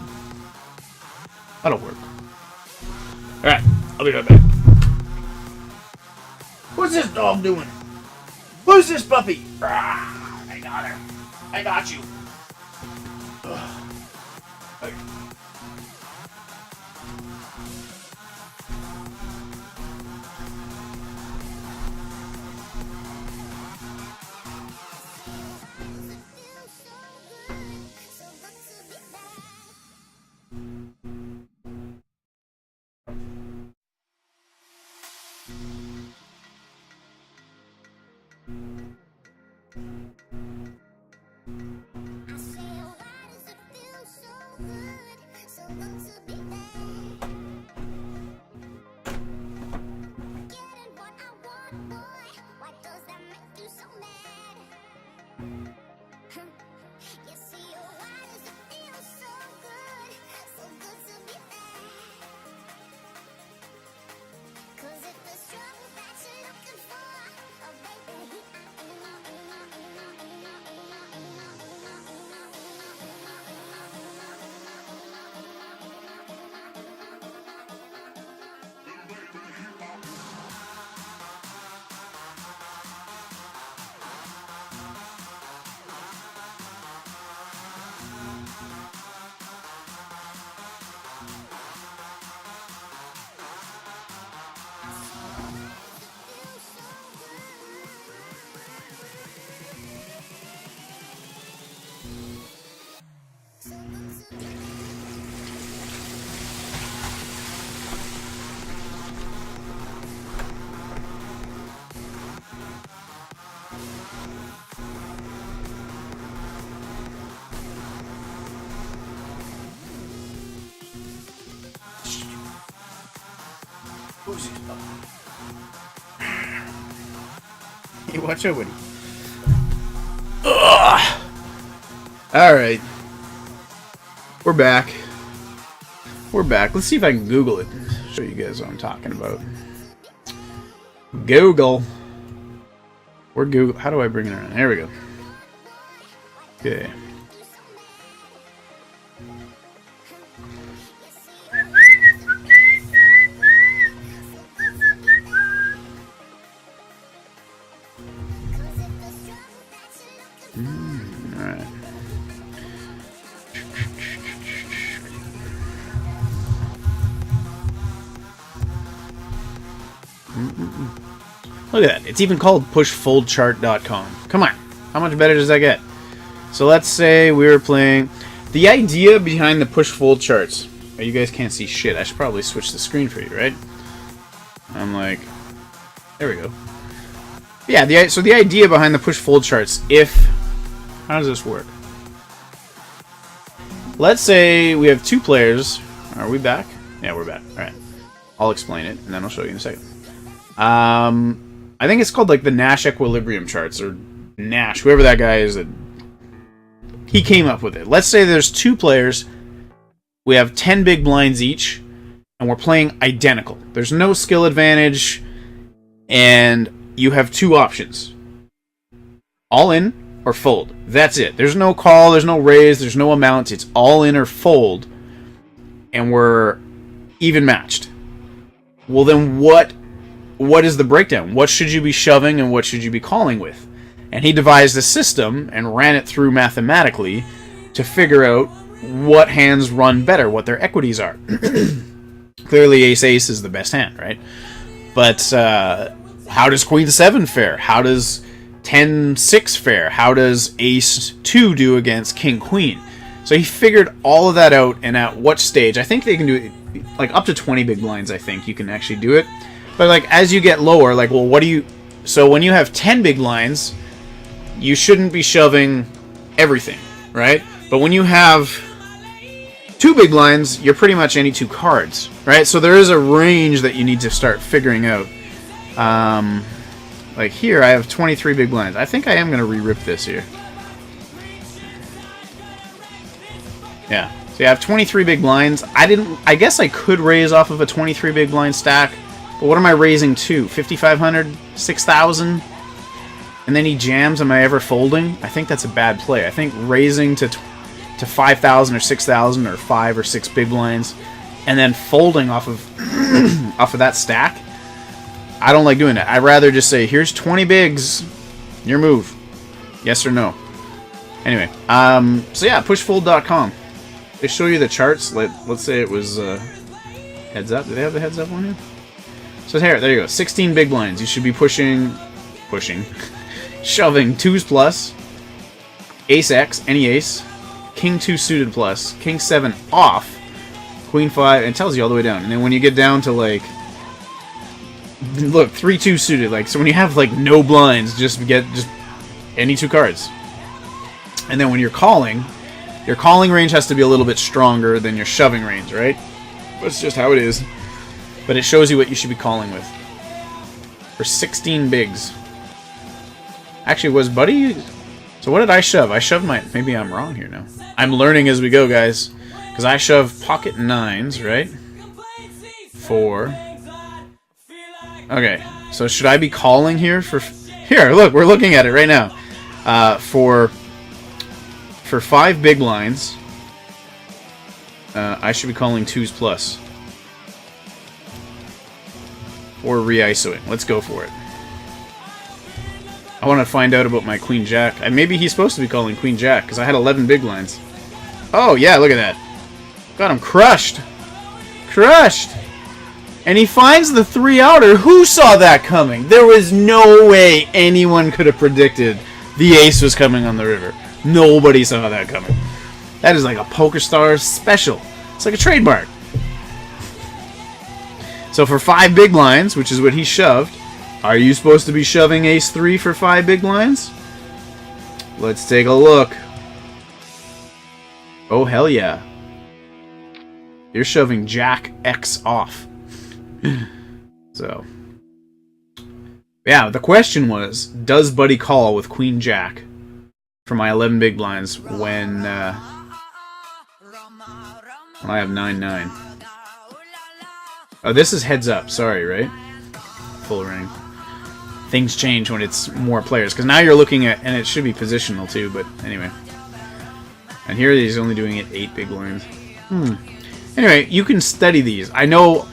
That'll work. Alright, I'll be right back. What's this dog doing? Who's this puppy? I got her. I got you. Okay. I say, oh, why does it feel so good? Hey, watch out, Woody. Alright. We're back. We're back. Let's see if I can Google it. Show you guys what I'm talking about. Google. Where Google? How do I bring it around? There we go. Okay. Alright. Look at that. It's even called pushfoldchart.com. Come on. How much better does that get? So let's say we were playing... The idea behind the push-fold charts... Oh, you guys can't see shit. I should probably switch the screen for you, right? I'm like... There we go. Yeah, so the idea behind the push-fold charts, if... How does this work? Let's say we have two players. Are we back? Yeah, we're back. Alright. I'll explain it, and then I'll show you in a second. I think it's called like the Nash equilibrium charts, or Nash, whoever that guy is that he came up with it. Let's say there's two players, we have 10 big blinds each, and we're playing identical. There's no skill advantage, and you have two options. All in or fold. That's it. There's no call, there's no raise, there's no amount. It's all in or fold, and we're even matched. Well, then what is the breakdown? What should you be shoving and what should you be calling with? And he devised a system and ran it through mathematically to figure out what hands run better, what their equities are. Clearly ace-ace is the best hand, right? But how does queen-7 fare? How does 10-6 fare? How does ace-2 do against king-queen? So he figured all of that out, and at what stage? I think they can do it like up to 20 big blinds. I think you can actually do it. But like as you get lower, like, well, what do you... So when you have 10 big blinds, you shouldn't be shoving everything, right? But when you have 2 big blinds, you're pretty much any 2 cards, right? So there is a range that you need to start figuring out. Like here, I have 23 big blinds. I think I am going to re-rip this here. Yeah. So you have 23 big blinds. I guess I could raise off of a 23 big blind stack. But what am I raising to? 5,500? 6,000? And then he jams. Am I ever folding? I think that's a bad play. I think raising to 5,000 or 6,000 or 5 or 6 big blinds and then folding off of off of that stack, I don't like doing that. I'd rather just say, here's 20 bigs. Your move. Yes or no. Anyway, so yeah, pushfold.com. They show you the charts. Let's say it was heads up. Do they have the heads up one here? So here, there you go. 16 big blinds. You should be pushing, shoving 2s plus, ace X, any ace, king 2 suited plus, king 7 off, queen 5, and it tells you all the way down. And then when you get down to like, look, 3-2 suited. Like, so when you have like no blinds, just any 2 cards. And then when you're calling, your calling range has to be a little bit stronger than your shoving range, right? That's just how it is. But it shows you what you should be calling with. For 16 bigs. Actually, was Buddy... So what did I shove? I shoved my... Maybe I'm wrong here now. I'm learning as we go, guys. Because I shove pocket 9s, right? 4. Okay. So should I be calling here for... Here, look, we're looking at it right now. For 5 big blinds, I should be calling 2s plus. Or re-ISOing. Let's go for it. I want to find out about my Queen Jack. And maybe he's supposed to be calling Queen Jack, because I had 11 big blinds. Oh, yeah, look at that. Got him crushed. Crushed! And he finds the 3-outer. Who saw that coming? There was no way anyone could have predicted the ace was coming on the river. Nobody saw that coming. That is like a PokerStars special. It's like a trademark. So for 5 big blinds, which is what he shoved, are you supposed to be shoving ace-3 for 5 big blinds? Let's take a look. Oh, hell yeah. You're shoving Jack X off. So, yeah, the question was, does Buddy call with Queen Jack for my 11 big blinds when I have 9-9? Oh, this is heads up. Sorry, right? Full ring. Things change when it's more players. Because now you're looking at... And it should be positional, too. But anyway. And here he's only doing it 8 big blinds. Anyway, you can study these. I know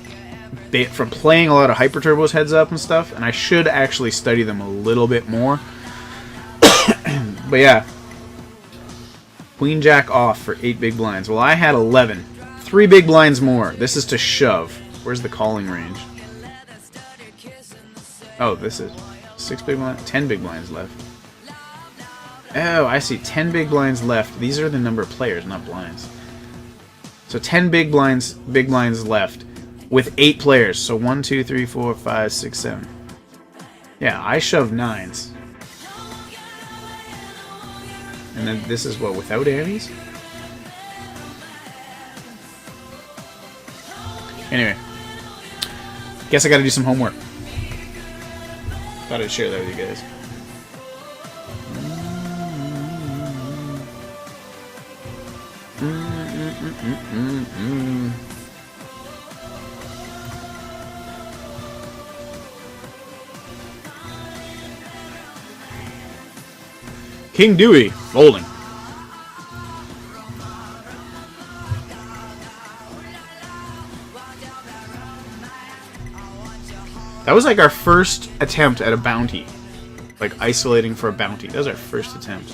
from playing a lot of Hyper Turbos heads up and stuff. And I should actually study them a little bit more. But yeah. Queen Jack off for 8 big blinds. Well, I had 11. 3 big blinds more. This is to shove. Where's the calling range? Oh, this is 6 big blinds, 10 big blinds left. Oh, I see. 10 big blinds left. These are the number of players, not blinds. So 10 big blinds left with 8 players. So 1, 2, 3, 4, 5, 6, 7. Yeah, I shoved 9s. And then this is what, without antes? Anyway. Guess I gotta do some homework. Thought I'd share that with you guys. King Dewey, folding. That was like our first attempt at a bounty. Like isolating for a bounty. That was our first attempt.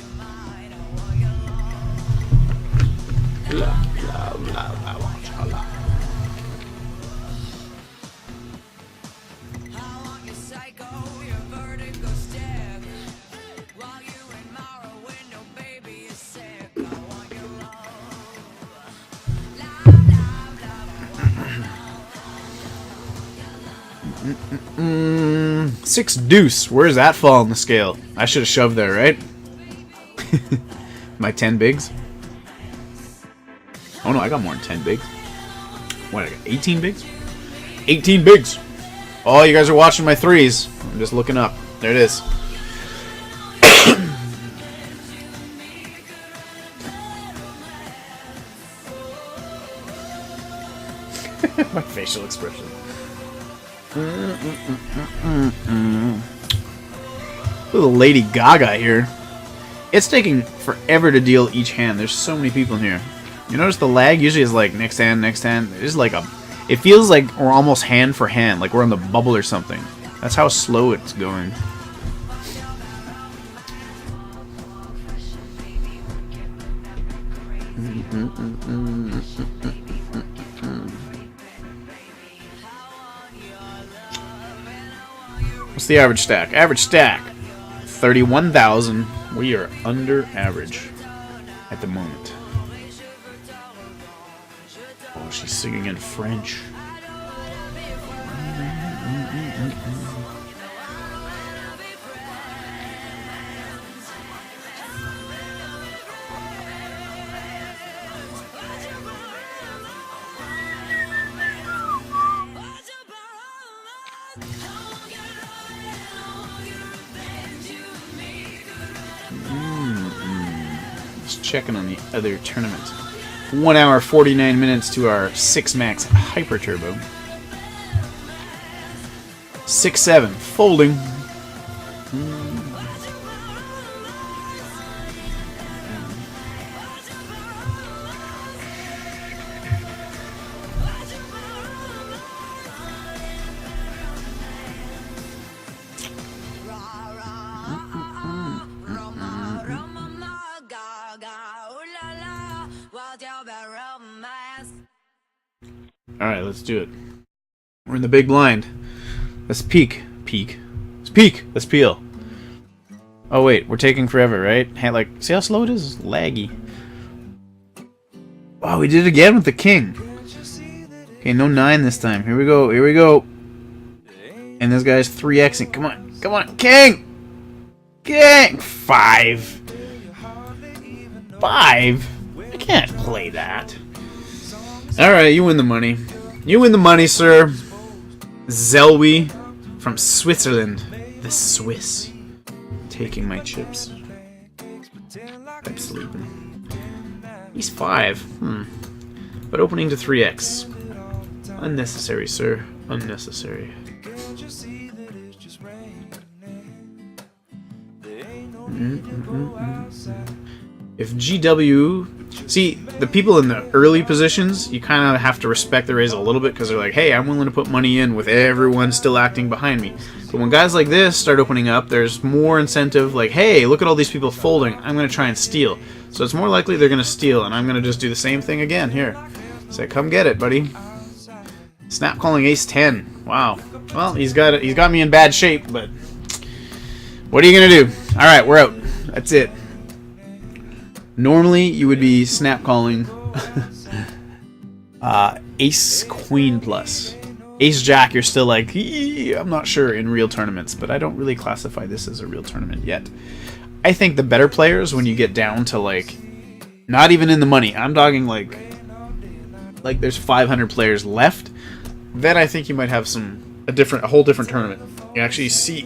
Six deuce. Where does that fall on the scale? I should have shoved there, right? My 10 bigs. Oh no, I got more than 10 bigs. What, I got 18 bigs? 18 bigs! Oh, you guys are watching my threes. I'm just looking up. There it is. My facial expression. Little Lady Gaga here. It's taking forever to deal each hand. There's so many people in here. You notice the lag usually is like next hand, next hand. It's like it feels like we're almost hand for hand, like we're on the bubble or something. That's how slow it's going. What's the average stack? Average stack, 31,000. We are under average at the moment. Oh, she's singing in French. Just checking on the other tournament. 1 hour 49 minutes to our 6 max hyper turbo. 6-7 folding. Alright, let's do it. We're in the big blind. Let's peek. Peek. Let's peek. Let's peel. Oh wait, we're taking forever, right? Like, see how slow it is? It's laggy. Oh, we did it again with the king. Okay, no 9 this time. Here we go. Here we go. And this guy's 3xing. Come on. Come on. King! King! 5. 5? I can't play that. Alright, you win the money. You win the money, sir. Zelwi from Switzerland. The Swiss. Taking my chips. I'm sleeping. He's 5. But opening to 3x. Unnecessary, sir. Unnecessary. If GW... See, the people in the early positions, you kind of have to respect the raise a little bit because they're like, hey, I'm willing to put money in with everyone still acting behind me. But when guys like this start opening up, there's more incentive like, hey, look at all these people folding. I'm going to try and steal. So it's more likely they're going to steal, and I'm going to just do the same thing again. Here. Say, come get it, buddy. Snap calling ace 10. Wow. Well, he's got me in bad shape, but what are you going to do? All right, we're out. That's it. Normally, you would be snap calling ace queen plus. Ace jack, you're still like, I'm not sure in real tournaments, but I don't really classify this as a real tournament yet. I think the better players, when you get down to like, not even in the money, I'm talking like there's 500 players left, then I think you might have a whole different tournament. You actually see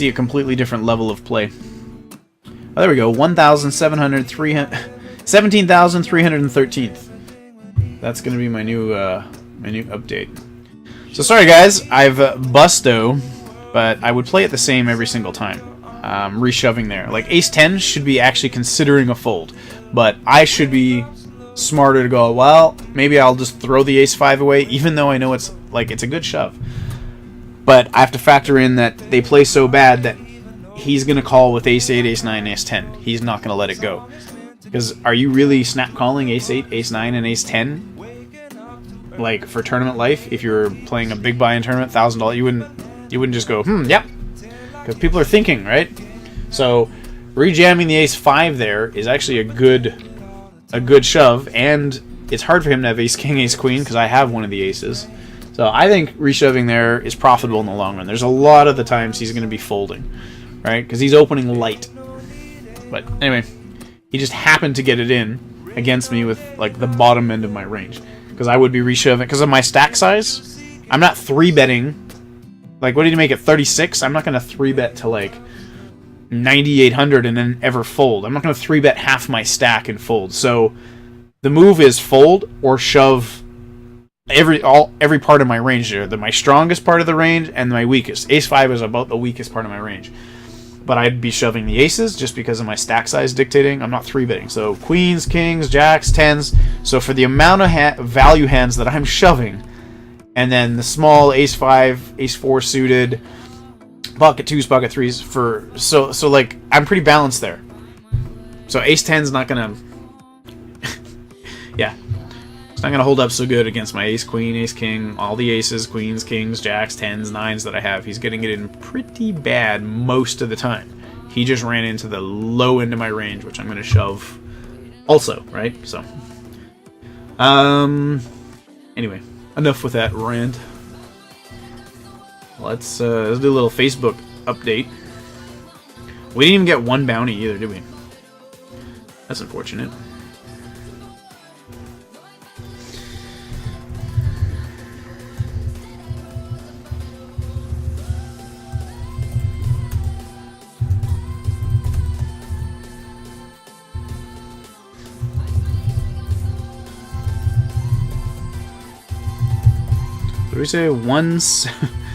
a completely different level of play. Oh, there we go. 17,313th. That's gonna be my new update. So sorry guys, I've busto, but I would play it the same every single time. Reshoving there. Like ace 10 should be actually considering a fold, but I should be smarter to go, well, maybe I'll just throw the ace 5 away, even though I know it's a good shove. But I have to factor in that they play so bad that he's going to call with ace 8, ace 9, ace 10. He's not going to let it go. Because are you really snap calling ace 8, ace 9, and ace 10? Like, for tournament life, if you're playing a big buy-in tournament, $1,000, you wouldn't just go, yep. Because people are thinking, right? So, rejamming the ace 5 there is actually a good shove, and it's hard for him to have ace king, ace queen, because I have one of the aces. So I think reshoving there is profitable in the long run. There's a lot of the times he's going to be folding, right? Because he's opening light. But anyway, he just happened to get it in against me with like the bottom end of my range. Because I would be reshoving, because of my stack size, I'm not 3-betting. Like, what did he make it, 36? I'm not going to 3-bet to like 9,800 and then ever fold. I'm not going to 3-bet half my stack and fold. So the move is fold or shove every part of my range there. My strongest part of the range and my weakest. Ace 5 is about the weakest part of my range. But I'd be shoving the aces just because of my stack size dictating. I'm not 3-betting. So queens, kings, jacks, tens. So for the amount of value hands that I'm shoving, and then the small ace 5, ace 4 suited, pocket 2s, pocket 3s, so like I'm pretty balanced there. So ace 10's not gonna yeah. It's not gonna hold up so good against my ace queen, ace king, all the aces, queens, kings, jacks, 10s, 9s that I have. He's getting it in pretty bad most of the time. He just ran into the low end of my range, which I'm gonna shove also, right? So anyway, enough with that rant. Let's do a little Facebook update. We didn't even get one bounty either, did we? That's unfortunate. What did we say?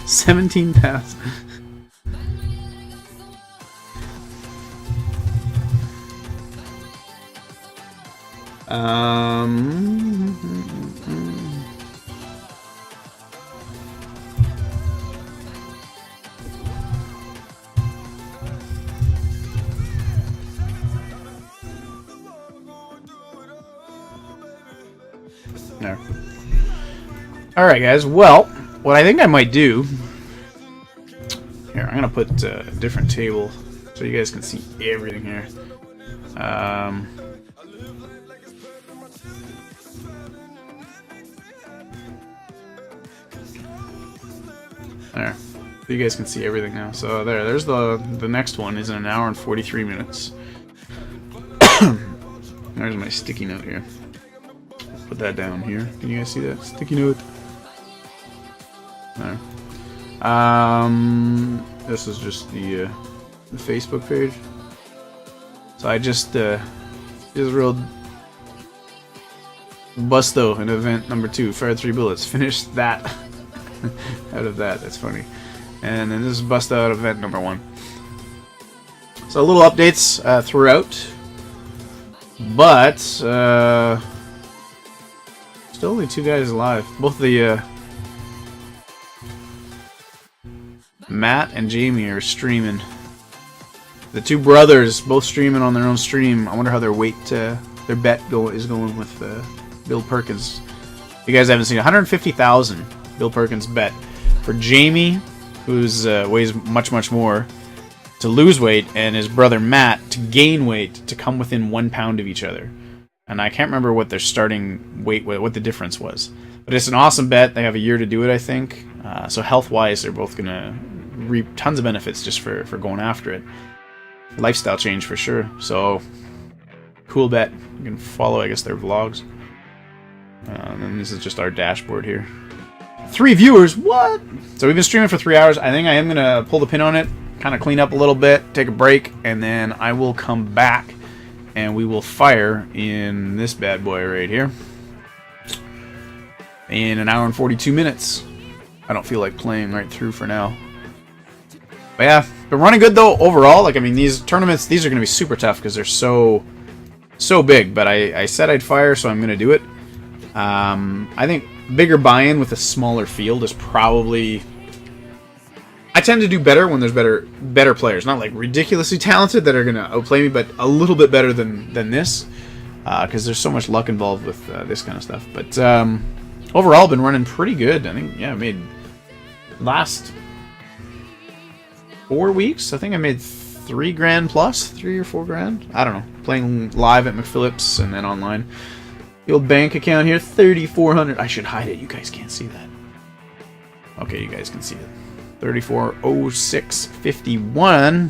17,000. No. Alright guys, well, what I think I might do... Here, I'm gonna put a different table so you guys can see everything here. There. So you guys can see everything now. So there's the next one is in 1 hour and 43 minutes. There's my sticky note here. Put that down here. Can you guys see that? Sticky note. There. This is just the Facebook page. So I just wrote Busto in event number 2, fired 3 bullets. Finished that out of that. That's funny. And then this is Busto out of event number 1. So little updates throughout, but still only 2 guys alive. Both the Matt and Jamie are streaming. The 2 brothers both streaming on their own stream. I wonder how their their bet is going with Bill Perkins. You guys haven't seen 150,000 Bill Perkins bet for Jamie, who's weighs much more, to lose weight, and his brother Matt to gain weight to come within 1 pound of each other. And I can't remember what their starting weight, what the difference was. But it's an awesome bet. They have a year to do it, I think. So health-wise, they're both gonna reap tons of benefits just for going after it. Lifestyle change for sure. So cool bet. You can follow, I guess, their vlogs. And then this is just our dashboard here. 3 viewers, what? So we've been streaming for 3 hours. I think I am gonna pull the pin on it, kind of clean up a little bit, take a break, and then I will come back and we will fire in this bad boy right here in 1 hour and 42 minutes. I don't feel like playing right through for now. But yeah, been running good though overall. Like, I mean, these tournaments, these are going to be super tough because they're so big. But I said I'd fire, so I'm going to do it. I think bigger buy-in with a smaller field is probably... I tend to do better when there's better players. Not like ridiculously talented that are going to outplay me, but a little bit better than this. Because there's so much luck involved with this kind of stuff. But overall, been running pretty good. I think, yeah, I made last 4 weeks. I think I made 3 grand plus, 3 or 4 grand. I don't know. Playing live at McPhillips and then online. The old bank account here, 3,400. I should hide it. You guys can't see that. Okay, you guys can see it. 3406.51.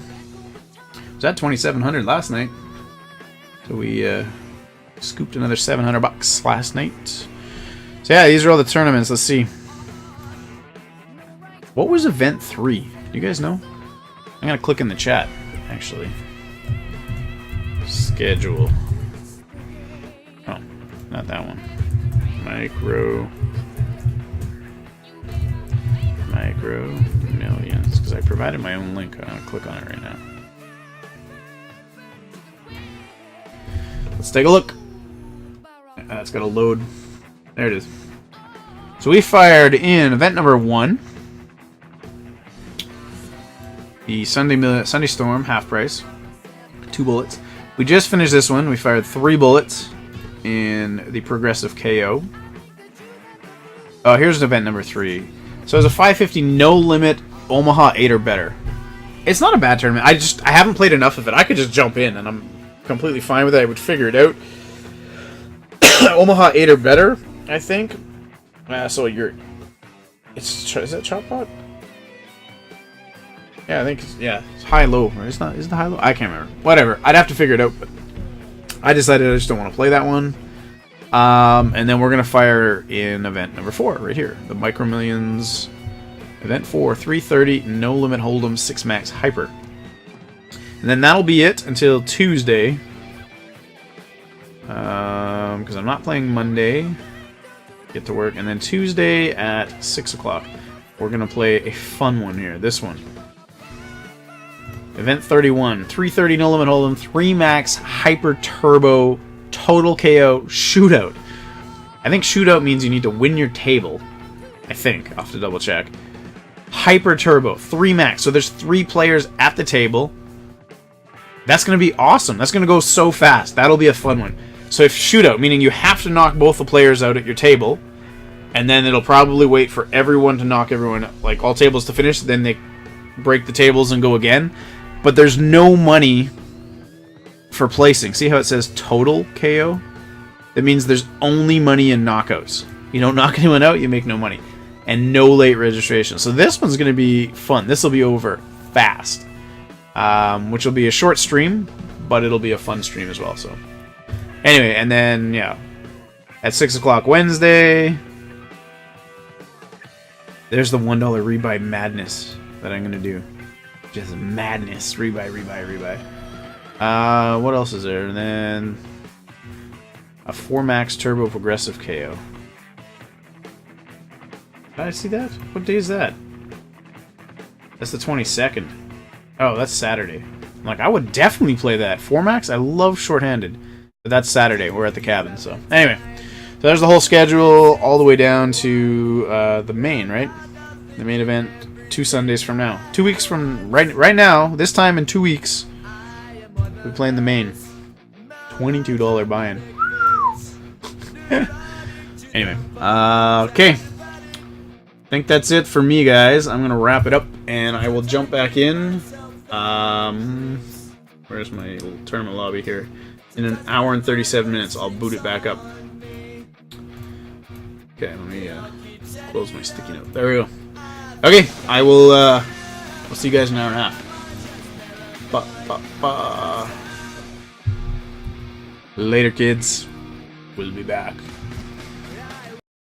Was at 2,700 last night. So we scooped another 700 bucks last night. So yeah, these are all the tournaments. Let's see. What was event 3? Do you guys know? I'm gonna click in the chat, actually. Schedule. Oh, not that one. MicroMillions, because I provided my own link. I'm gonna click on it right now. Let's take a look. It's got to load. There it is. So we fired in event number 1. The Sunday Storm, half price. 2 bullets. We just finished this one. We fired 3 bullets in the Progressive KO. Oh, here's event number 3. So it's a 550 no limit Omaha 8 or better. It's not a bad tournament. I haven't played enough of it. I could just jump in and I'm completely fine with it. I would figure it out. Omaha 8 or better, I think. So you're... is that chop pot? Yeah, I think it's high-low. It's not, is it high-low? I can't remember. Whatever. I'd have to figure it out, but I decided I just don't want to play that one. And then we're going to fire in event number 4, right here. The MicroMillions Event 4, 330, no limit hold'em, 6 max hyper. And then that'll be it until Tuesday. Because I'm not playing Monday. Get to work. And then Tuesday at 6 o'clock, we're going to play a fun one here. This one. Event 31, 330 no limit hold'em, 3 max hyper turbo total KO shootout. I think shootout means you need to win your table. I think. I'll have to double check. Hyper turbo, 3 max. So there's 3 players at the table. That's going to be awesome. That's going to go so fast. That'll be a fun one. So if shootout, meaning you have to knock both the players out at your table, and then it'll probably wait for everyone to knock everyone, like all tables to finish, then they break the tables and go again. But there's no money for placing. See how it says total KO? That means there's only money in knockouts. You don't knock anyone out, you make no money. and no late registration. So this one's going to be fun. This will be over fast, which will be a short stream, but it'll be a fun stream as well. So anyway, and then yeah, at 6 o'clock Wednesday, there's the $1 rebuy madness that I'm going to do. Just madness. Rebuy. What else is there? And then a 4 max turbo progressive KO. Did I see that? What day is that? That's the 22nd. Oh, that's Saturday. Like, I would definitely play that. 4 max? I love shorthanded. But that's Saturday. We're at the cabin, so. Anyway. So there's the whole schedule all the way down to the main, right? The main event 2 Sundays from now. 2 weeks from right now, this time in 2 weeks, we're playing the main. $22 buy-in. Anyway, okay. I think that's it for me, guys. I'm gonna wrap it up, and I will jump back in. Where's my little tournament lobby here? In an hour and 37 minutes, I'll boot it back up. Okay, let me close my sticky note. There we go. Okay, I will. I'll see you guys in an hour and a half. Later, kids. We'll be back.